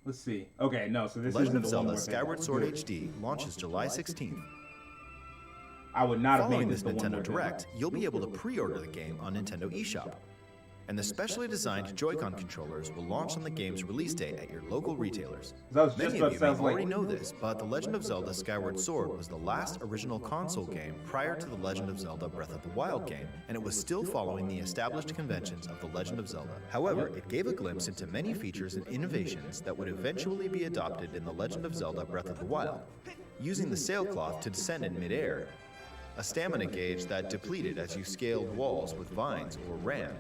Let's see. Okay, no, so this Legend isn't of the one Zelda more Skyward Sword HD launches July 16th. I would not have Following made this this the one Nintendo more Direct, you'll be able to pre-order the game on Nintendo eShop. And the specially designed Joy-Con controllers will launch on the game's release date at your local retailers. I was just Many about of to you say, I may was like- already know this, but The Legend of Zelda Skyward Sword was the last original console game prior to The Legend of Zelda Breath of the Wild game, and it was still following the established conventions of The Legend of Zelda. However, it gave a glimpse into many features and innovations that would eventually be adopted in The Legend of Zelda Breath of the Wild. Using the sailcloth to descend in midair, a stamina gauge that depleted as you scaled walls with vines or ran,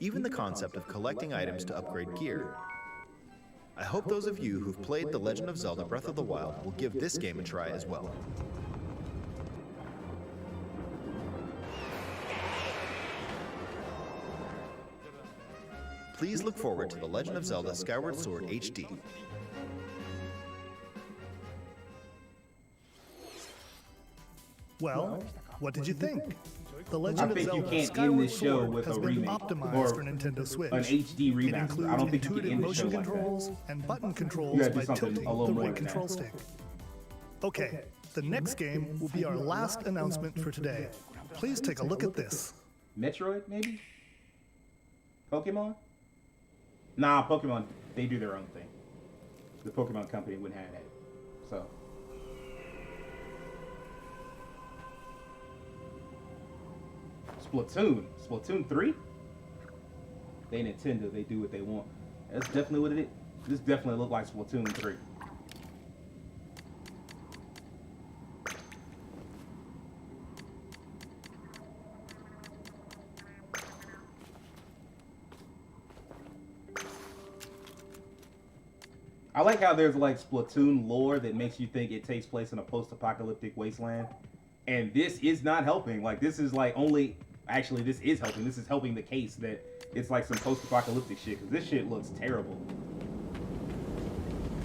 even the concept of collecting items to upgrade gear. I hope those of you who've played The Legend of Zelda Breath of the Wild will give this game a try as well. Please look forward to The Legend of Zelda Skyward Sword HD. Well, what did you think? The I Legend of think you Zelda can't end Skyward this show Sword with has a been remake optimized or for Nintendo Switch. an HD It remaster. includes I don't think you intuitive can end the show motion like that. controls and button You controls gotta do by something tilting a little the more right than control that. stick. Okay, the next game will be our last announcement for today. Please take a look at this. Metroid, maybe? Pokemon? Nah, Pokemon, they do their own thing. The Pokemon company wouldn't have that. So. Splatoon. Splatoon 3? They Nintendo, they do what they want. That's definitely what it is. This definitely looked like Splatoon 3. I like how there's like Splatoon lore that makes you think it takes place in a post-apocalyptic wasteland. And this is not helping. Like, this is like only... Actually, this is helping. This is helping the case that it's like some post-apocalyptic shit. Because this shit looks terrible.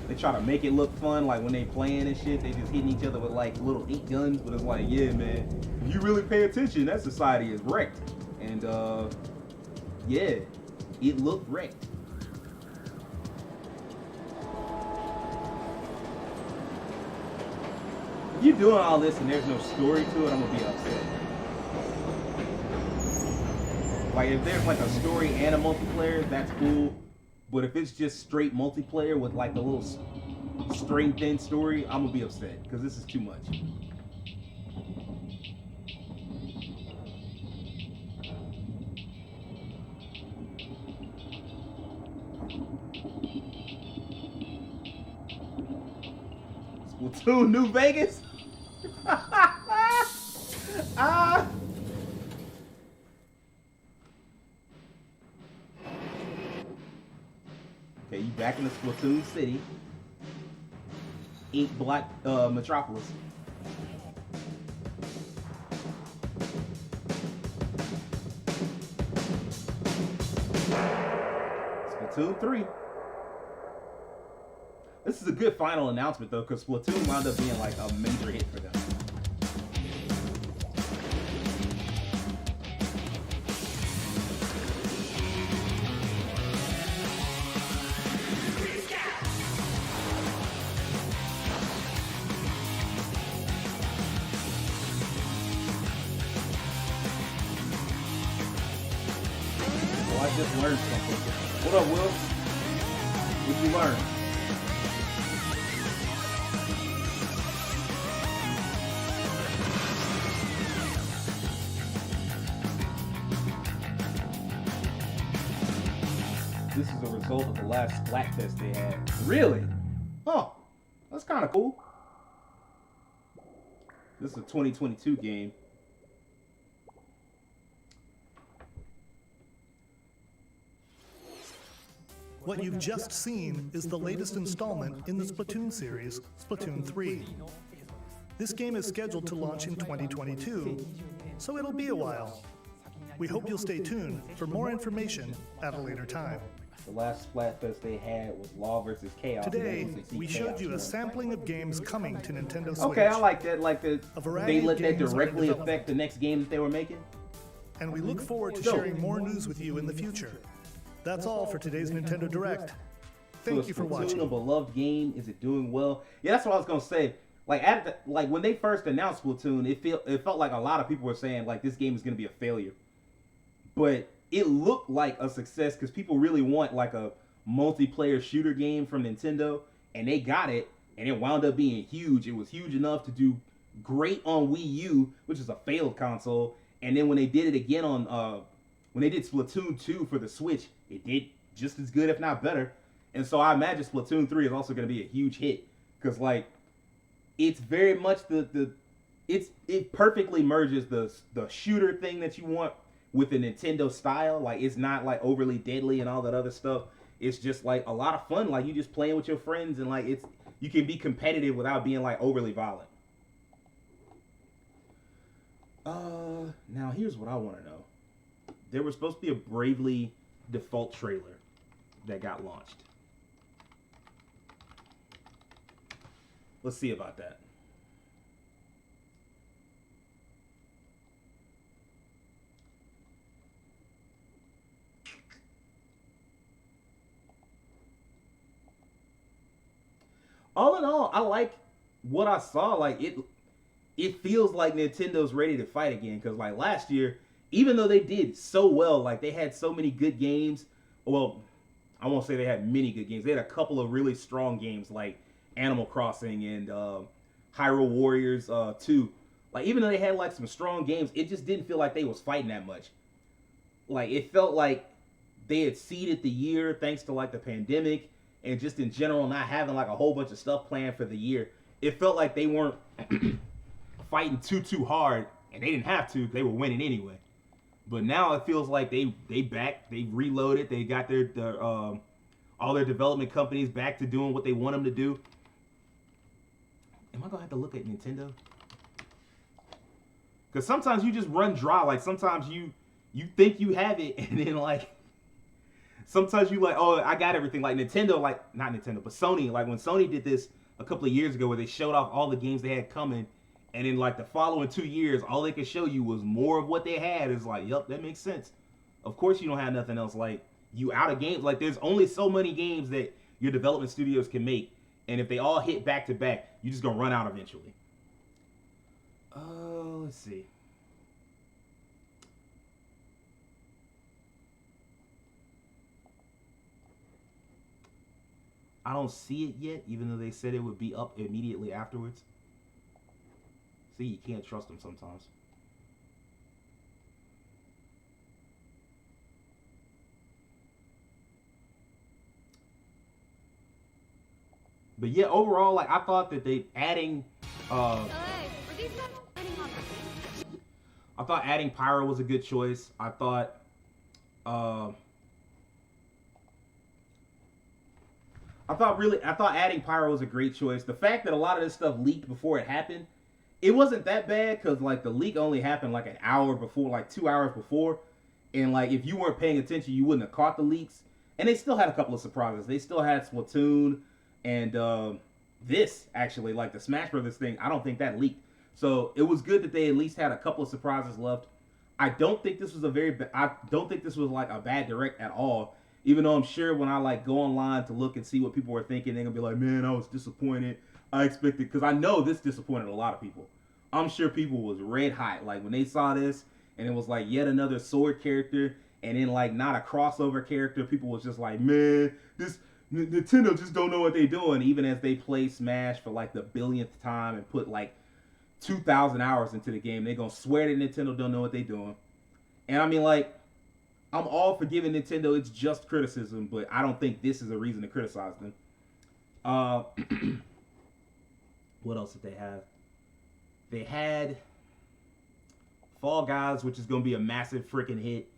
They try to make it look fun. Like, when they playing and shit, they just hitting each other with like little heat guns. But it's like, yeah, man. If you really pay attention, that society is wrecked. And, yeah. It looked wrecked. If you're doing all this and there's no story to it, I'm gonna be upset. Like, if there's like a story and a multiplayer, that's cool. But if it's just straight multiplayer with like the little string thin story, I'm gonna be upset because this is too much. Splatoon New Vegas? Ah! Okay, you back in the Splatoon City. Ink Black Metropolis. Splatoon 3. This is a good final announcement though, because Splatoon wound up being like a major hit for them. I just learned something. What up, Will? What'd you learn? This is a result of the last Splatfest they had. Really? Oh, that's kind of cool. This is a 2022 game. What you've just seen is the latest installment in the Splatoon series, Splatoon 3. This game is scheduled to launch in 2022, so it'll be a while. We hope you'll stay tuned for more information at a later time. The last Splatfest they had was Law vs. Chaos. Today, we showed you a sampling of games coming to Nintendo Switch. Okay, I like that. Like they let that directly affect affect the next game that they were making. And we look forward to sharing more news with you in the future. That's all for today's Nintendo Direct. Thank you for watching. A beloved game. Is it doing well? Yeah, that's what I was gonna say. Like when they first announced Splatoon, it felt like a lot of people were saying like this game is gonna be a failure. But it looked like a success because people really want like a multiplayer shooter game from Nintendo, and they got it, and it wound up being huge. It was huge enough to do great on Wii U, which is a failed console, and then when they did it again on when they did Splatoon 2 for the Switch, it did just as good, if not better. And so I imagine Splatoon 3 is also going to be a huge hit because like it's very much it perfectly merges the shooter thing that you want with the Nintendo style. Like it's not like overly deadly and all that other stuff. It's just like a lot of fun. Like you just playing with your friends and like you can be competitive without being like overly violent. Now here's what I want to know. There was supposed to be a Bravely Default trailer that got launched. Let's see about that. All in all, I like what I saw. Like it feels like Nintendo's ready to fight again. Because like last year, even though they did so well, like they had so many good games. Well, I won't say they had many good games. They had a couple of really strong games like Animal Crossing and Hyrule Warriors 2. Like even though they had like some strong games, it just didn't feel like they was fighting that much. Like it felt like they had seeded the year thanks to like the pandemic and just in general not having like a whole bunch of stuff planned for the year. It felt like they weren't fighting too hard, and they didn't have to. They were winning anyway. But now it feels like they back, they reloaded, they got their all their development companies back to doing what they want them to do. Am I gonna have to look at Nintendo? Because sometimes you just run dry. Like sometimes you think you have it, and then like sometimes you like, oh, I got everything. Like Nintendo, like not Nintendo, but Sony. Like when Sony did this a couple of years ago, where they showed off all the games they had coming. And in like the following 2 years, all they could show you was more of what they had. It's like, yup, that makes sense. Of course you don't have nothing else. Like you out of games. Like there's only so many games that your development studios can make. And if they all hit back to back, you're just gonna run out eventually. Let's see. I don't see it yet, even though they said it would be up immediately afterwards. See, you can't trust them sometimes. But yeah, overall, like I thought that they adding I thought adding Pyro was a good choice. I thought adding Pyro was a great choice. The fact that a lot of this stuff leaked before it happened, it wasn't that bad because like the leak only happened like an hour before, like 2 hours before, and like if you weren't paying attention, you wouldn't have caught the leaks. And they still had a couple of surprises. They still had Splatoon and this actually, like the Smash Brothers thing. I don't think that leaked, so it was good that they at least had a couple of surprises left. I don't think this was like a bad direct at all. Even though I'm sure when I like go online to look and see what people were thinking, they're gonna be like, man, I was disappointed. I expected, because I know this disappointed a lot of people. I'm sure people was red hot like when they saw this and it was like yet another sword character and then like not a crossover character. People was just like, man, this Nintendo just don't know what they're doing. Even as they play Smash for like the billionth time and put like 2,000 hours into the game, they gonna swear that Nintendo don't know what they're doing. And I mean, like, I'm all for giving Nintendo its just criticism, but I don't think this is a reason to criticize them. What else did they have? They had Fall Guys, which is going to be a massive freaking hit.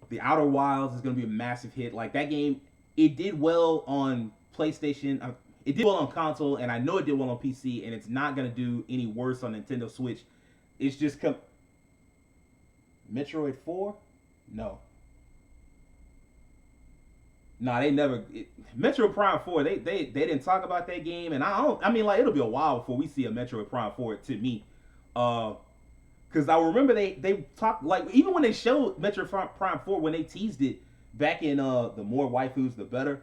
The Outer Wilds is going to be a massive hit. Like, that game, it did well on PlayStation. It did well on console, and I know it did well on PC, and it's not going to do any worse on Nintendo Switch. It's just Metroid 4? No. Nah, they never. Metroid Prime 4, they didn't talk about that game, and I mean, like, it'll be a while before we see a Metroid Prime 4 to me. Because I remember they talked, like, even when they showed Metroid Prime 4, when they teased it back in the more waifus, the better.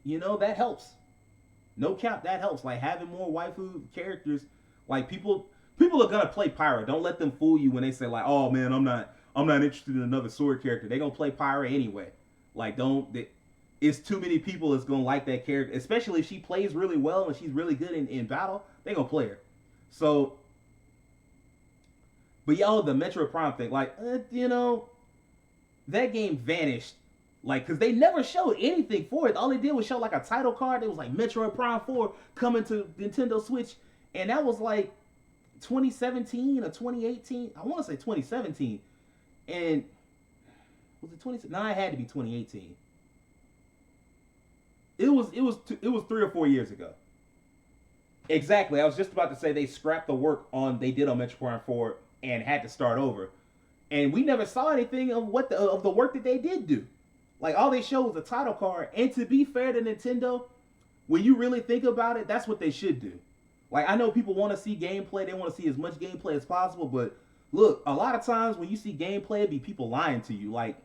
You know, that helps. No cap, that helps. Like, having more waifu characters, like, people are gonna play Pyra. Don't let them fool you when they say, like, oh man, I'm not interested in another sword character. They're gonna play Pyra anyway. Like, it's too many people that's gonna like that character, especially if she plays really well and she's really good in battle. They gonna play her. So, but y'all, the Metroid Prime thing, like, you know, that game vanished. Like, because they never showed anything for it. All they did was show, like, a title card. It was like, Metroid Prime 4 coming to Nintendo Switch. And that was, like, 2017 or 2018. I want to say 2017. And was it 20? No, it had to be 2018. It was 3 or 4 years ago. Exactly. I was just about to say they scrapped the work they did on Metroid Prime 4 and had to start over. And we never saw anything of the work that they did do. Like, all they showed was a title card. And to be fair to Nintendo, when you really think about it, that's what they should do. Like, I know people want to see gameplay. They want to see as much gameplay as possible. But look, a lot of times when you see gameplay, it be people lying to you. Like,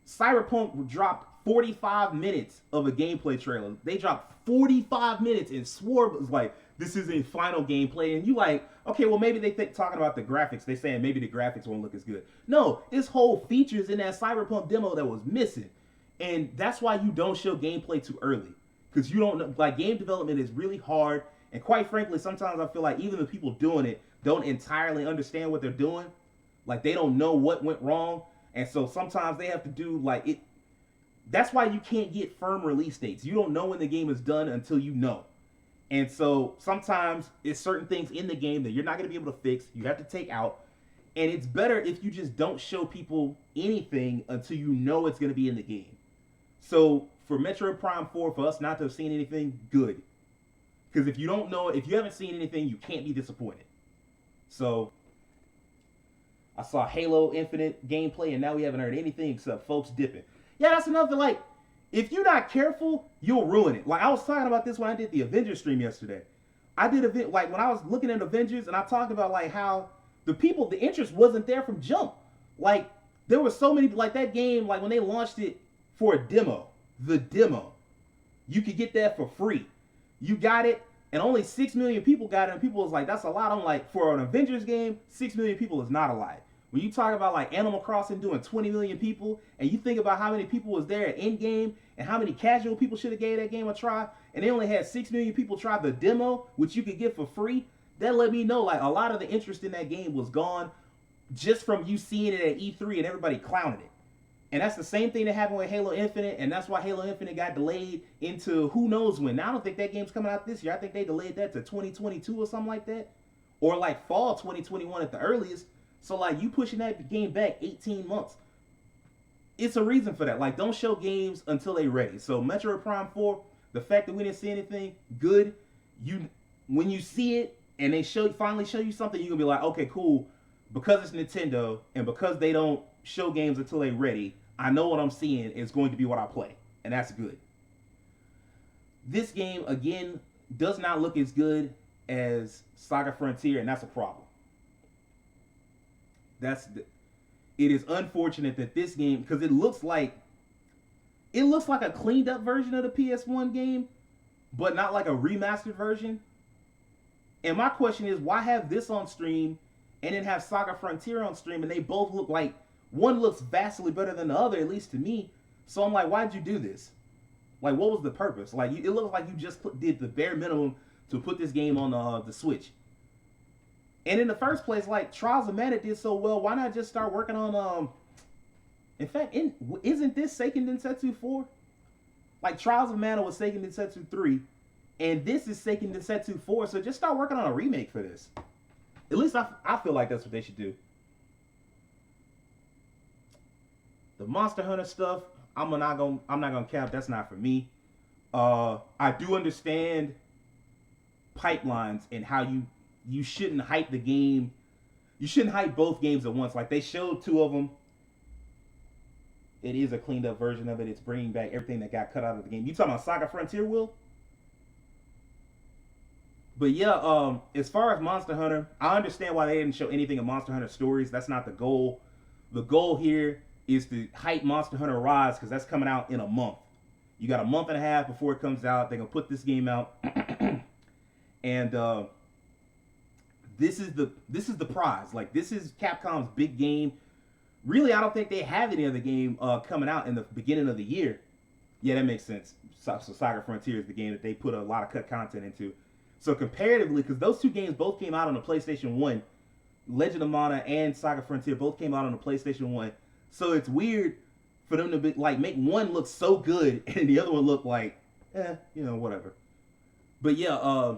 Cyberpunk dropped 45 minutes of a gameplay trailer. They dropped 45 minutes and swore it was like, this isn't final gameplay. And you like, okay, well, maybe they talking about the graphics. They saying maybe the graphics won't look as good. No, it's whole features in that Cyberpunk demo that was missing. And that's why you don't show gameplay too early. Because you don't know, like, game development is really hard. And quite frankly, sometimes I feel like even the people doing it don't entirely understand what they're doing. Like, they don't know what went wrong. And so sometimes they have to do, like, it. That's why you can't get firm release dates. You don't know when the game is done until you know. And so sometimes it's certain things in the game that you're not going to be able to fix. You have to take out. And it's better if you just don't show people anything until you know it's going to be in the game. So for Metroid Prime 4, for us not to have seen anything, good. Because if you don't know, if you haven't seen anything, you can't be disappointed. So I saw Halo Infinite gameplay, and now we haven't heard anything except folks dipping. Yeah, that's another, like, if you're not careful, you'll ruin it. Like, I was talking about this when I did the Avengers stream yesterday. I did like, when I was looking at Avengers, and I talked about, like, how the interest wasn't there from jump. Like, there were so many, like, that game, like, when they launched it for a demo, you could get that for free. You got it, and only 6 million people got it, and people was like, that's a lot. I'm like, for an Avengers game, 6 million people is not a lot. When you talk about, like, Animal Crossing doing 20 million people, and you think about how many people was there at Endgame, and how many casual people should have gave that game a try, and they only had 6 million people try the demo, which you could get for free, that let me know, like, a lot of the interest in that game was gone just from you seeing it at E3 and everybody clowning it. And that's the same thing that happened with Halo Infinite, and that's why Halo Infinite got delayed into who knows when. Now, I don't think that game's coming out this year. I think they delayed that to 2022 or something like that. Or, like, fall 2021 at the earliest. So, like, you pushing that game back 18 months. It's a reason for that. Like, don't show games until they're ready. So, Metroid Prime 4, the fact that we didn't see anything, good. When you see it, and they finally show you something, you're going to be like, okay, cool. Because it's Nintendo, and because they don't show games until they're ready, I know what I'm seeing is going to be what I play. And that's good. This game, again, does not look as good as Saga Frontier, and that's a problem. It is unfortunate that this game, because it looks like a cleaned up version of the PS1 game, but not like a remastered version. And my question is, why have this on stream and then have Saga Frontier on stream, and they both look like one looks vastly better than the other, at least to me. So I'm like, why'd you do this? Like, what was the purpose? Like, it looks like you just did the bare minimum to put this game on the Switch. And in the first place, like, Trials of Mana did so well, why not just start working on, in fact, isn't this Seiken Densetsu 4? Like, Trials of Mana was Seiken Densetsu 3, and this is Seiken Densetsu 4, so just start working on a remake for this. At least I feel like that's what they should do. The Monster Hunter stuff, I'm not gonna cap. That's not for me. I do understand pipelines and how you shouldn't hype the game. You shouldn't hype both games at once. Like, they showed 2 of them. It is a cleaned up version of it. It's bringing back everything that got cut out of the game. You talking about Saga Frontier, Will? But yeah, as far as Monster Hunter, I understand why they didn't show anything of Monster Hunter Stories. That's not the goal. The goal here is to hype Monster Hunter Rise, because that's coming out in a month. You got a month and a half before it comes out. They're going to put this game out. And this is the prize. Like, this is Capcom's big game. Really, I don't think they have any other game coming out in the beginning of the year. Yeah, that makes sense. So Saga Frontier is the game that they put a lot of cut content into. So comparatively, because those 2 games both came out on the PlayStation 1, Legend of Mana and Saga Frontier both came out on the PlayStation 1. So it's weird for them to be, like, make one look so good and the other one look like, whatever. But yeah,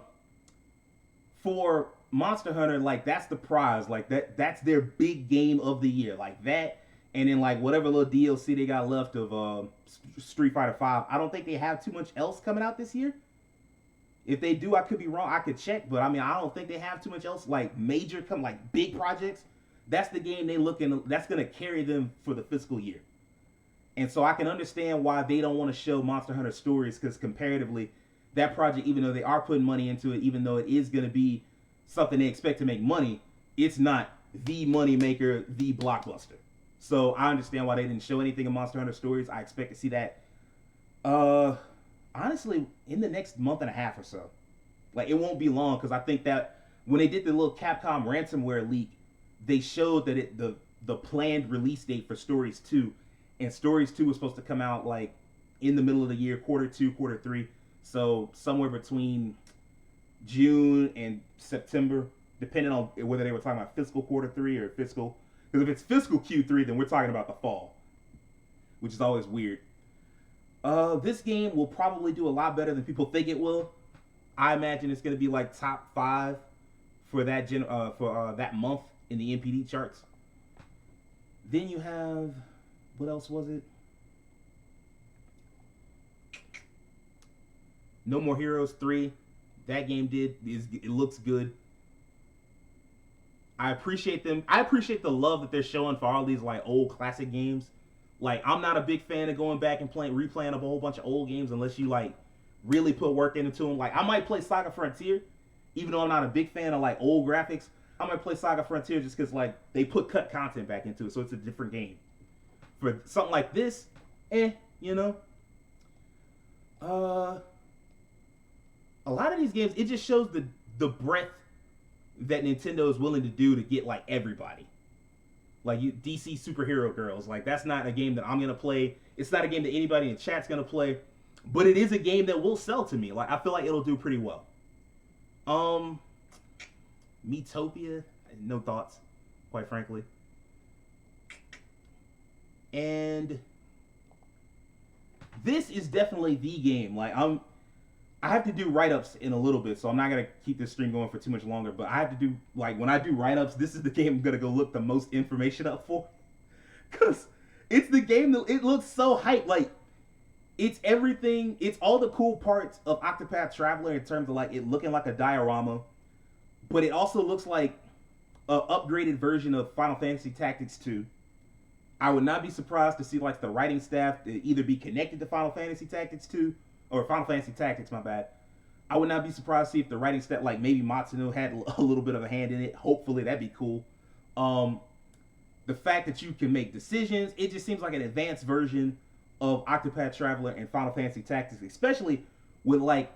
for Monster Hunter, like, that's the prize. Like, that's their big game of the year. Like that, and then like whatever little DLC they got left of Street Fighter 5. I don't think they have too much else coming out this year. If they do, I could be wrong. I could check, but I mean, I don't think they have too much else like major like big projects. That's the game that's gonna carry them for the fiscal year. And so I can understand why they don't want to show Monster Hunter Stories, because comparatively, that project, even though they are putting money into it, even though it is gonna be something they expect to make money, it's not the money maker, the blockbuster. So I understand why they didn't show anything in Monster Hunter Stories. I expect to see that honestly in the next month and a half or so. Like, it won't be long, because I think that when they did the little Capcom ransomware leak, they showed that the planned release date for Stories 2, and Stories 2 was supposed to come out like in the middle of the year, Q2, Q3, so somewhere between June and September, depending on whether they were talking about fiscal Q3 or fiscal, because if it's fiscal Q3, then we're talking about the fall, which is always weird. This game will probably do a lot better than people think it will. I imagine it's going to be like top 5 for that that month in the NPD charts. Then you have, what else was it? No More Heroes 3. That game it looks good. I appreciate them. I appreciate the love that they're showing for all these like old classic games. Like, I'm not a big fan of going back and replaying a whole bunch of old games unless you like really put work into them. Like, I might play Saga Frontier, even though I'm not a big fan of like old graphics. I might play Saga Frontier just because like they put cut content back into it, so it's a different game. For something like this, a lot of these games, it just shows the breadth that Nintendo is willing to do to get like everybody. Like DC Superhero Girls, like that's not a game that I'm gonna play. It's not a game that anybody in chat's gonna play, but it is a game that will sell to me. Like, I feel like it'll do pretty well. Miitopia, no thoughts, quite frankly. And this is definitely the game. Like, I have to do write-ups in a little bit, so I'm not going to keep this stream going for too much longer, but I have to do, like, when I do write-ups, this is the game I'm going to go look the most information up for. Because it's the game that, it looks so hype. Like, it's everything, it's all the cool parts of Octopath Traveler in terms of, like, it looking like a diorama, but it also looks like an upgraded version of Final Fantasy Tactics 2. I would not be surprised to see, like, the writing staff either be connected to Final Fantasy Tactics 2, or Final Fantasy Tactics, my bad. I would not be surprised to see if the writing staff, like maybe Matsuno had a little bit of a hand in it. Hopefully, that'd be cool. The fact that you can make decisions, it just seems like an advanced version of Octopath Traveler and Final Fantasy Tactics, especially with like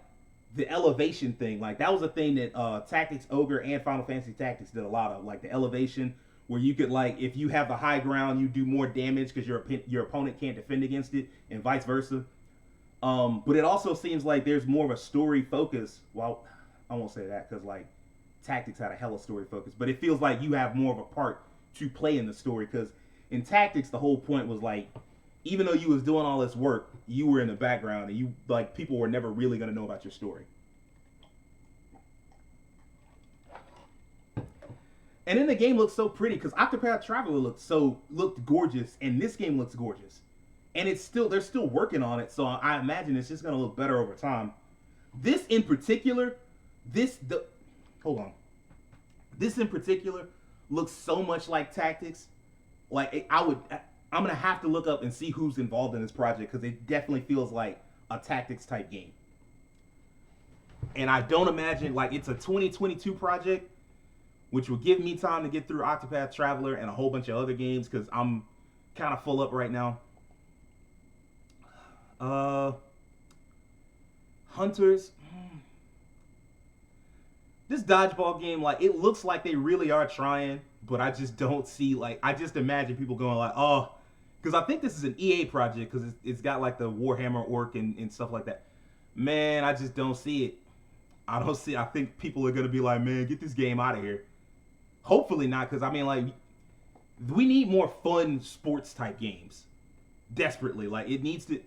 the elevation thing. Like, that was a thing that Tactics Ogre and Final Fantasy Tactics did a lot of. Like, the elevation where you could, like, if you have the high ground, you do more damage because your opponent can't defend against it, and vice versa. But it also seems like there's more of a story focus. Well, I won't say that because, like, Tactics had a hella story focus, but it feels like you have more of a part to play in the story, because in Tactics the whole point was, like, even though you was doing all this work, you were in the background, and you, like, people were never really going to know about your story. And then the game looks so pretty because Octopath Traveler looked gorgeous, and this game looks gorgeous. And they're still working on it, so I imagine it's just gonna look better over time. This in particular, this in particular looks so much like Tactics. Like, I'm gonna have to look up and see who's involved in this project, because it definitely feels like a Tactics type game. And I don't imagine, like, it's a 2022 project, which will give me time to get through Octopath Traveler and a whole bunch of other games, because I'm kind of full up right now. Hunters. This dodgeball game, like, it looks like they really are trying, but I just don't see, like, I just imagine people going like, oh, because I think this is an EA project, because it's got, like, the Warhammer orc and stuff like that. Man, I just don't see it. I think people are going to be like, man, get this game out of here. Hopefully not, because, I mean, like, we need more fun sports type games. Desperately. Like, it needs to...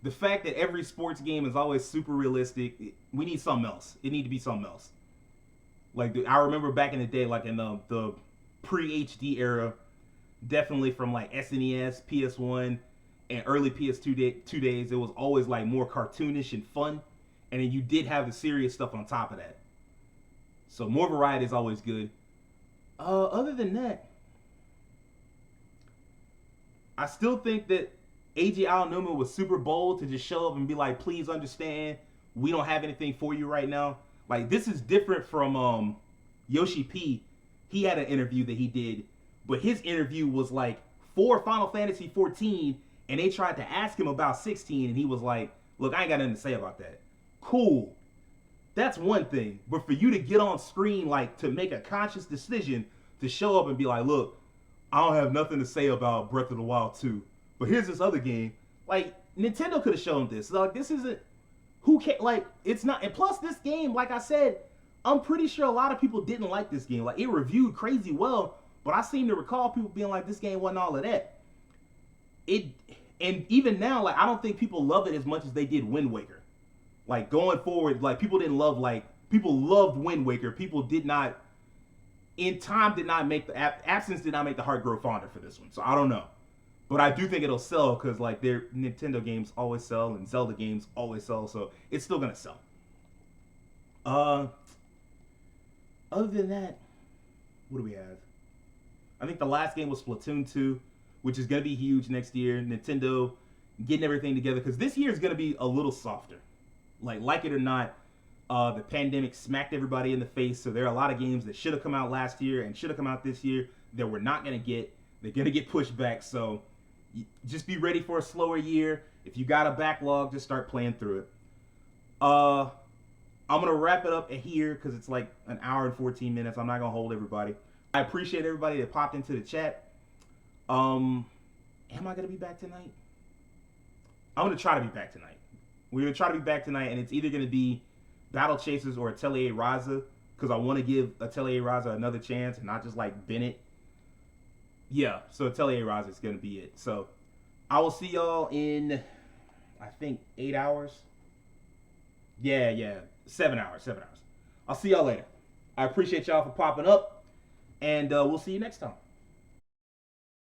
The fact that every sports game is always super realistic, we need something else. It need to be something else. Like, I remember back in the day, like, in the pre-HD era, definitely from, like, SNES, PS1, and early PS2 days, it was always, like, more cartoonish and fun. And then you did have the serious stuff on top of that. So more variety is always good. Other than that, I still think that AJ Aonuma was super bold to just show up and be like, please understand, we don't have anything for you right now. Like, this is different from Yoshi P. He had an interview that he did, but his interview was like for Final Fantasy 14, and they tried to ask him about 16, and he was like, look, I ain't got nothing to say about that. Cool. That's one thing. But for you to get on screen, like, to make a conscious decision to show up and be like, look, I don't have nothing to say about Breath of the Wild 2, but here's this other game. Like, Nintendo could have shown this. Like, this isn't... Who can... Like, it's not... And plus, this game, like I said, I'm pretty sure a lot of people didn't like this game. Like, it reviewed crazy well, but I seem to recall people being like, this game wasn't all of that. And even now, like, I don't think people love it as much as they did Wind Waker. Like, going forward, like, people didn't love, like... People loved Wind Waker. People did not... In time did not make the... Absence did not make the heart grow fonder for this one. So, I don't know. But I do think it'll sell, because, like, their Nintendo games always sell, and Zelda games always sell, so it's still gonna sell. Other than that, what do we have? I think the last game was Splatoon 2, which is gonna be huge next year. Nintendo getting everything together, because this year is gonna be a little softer. Like it or not, the pandemic smacked everybody in the face, so there are a lot of games that should have come out last year and should have come out this year that we're not gonna get. They're gonna get pushed back, so just be ready for a slower year. If you got a backlog, just start playing through it. I'm gonna wrap it up here because it's like an hour and 14 minutes. I'm not gonna hold everybody. I appreciate everybody that popped into the chat. Am I gonna be back tonight? I'm gonna try to be back tonight. We're gonna try to be back tonight, and it's either gonna be Battle Chasers or Atelier Raza, because I want to give Atelier Raza another chance and not just like Bennett. Yeah, so Atelier Raza is gonna be it. So I will see y'all in, I think, 8 hours. Yeah, 7 hours. I'll see y'all later. I appreciate y'all for popping up, and we'll see you next time.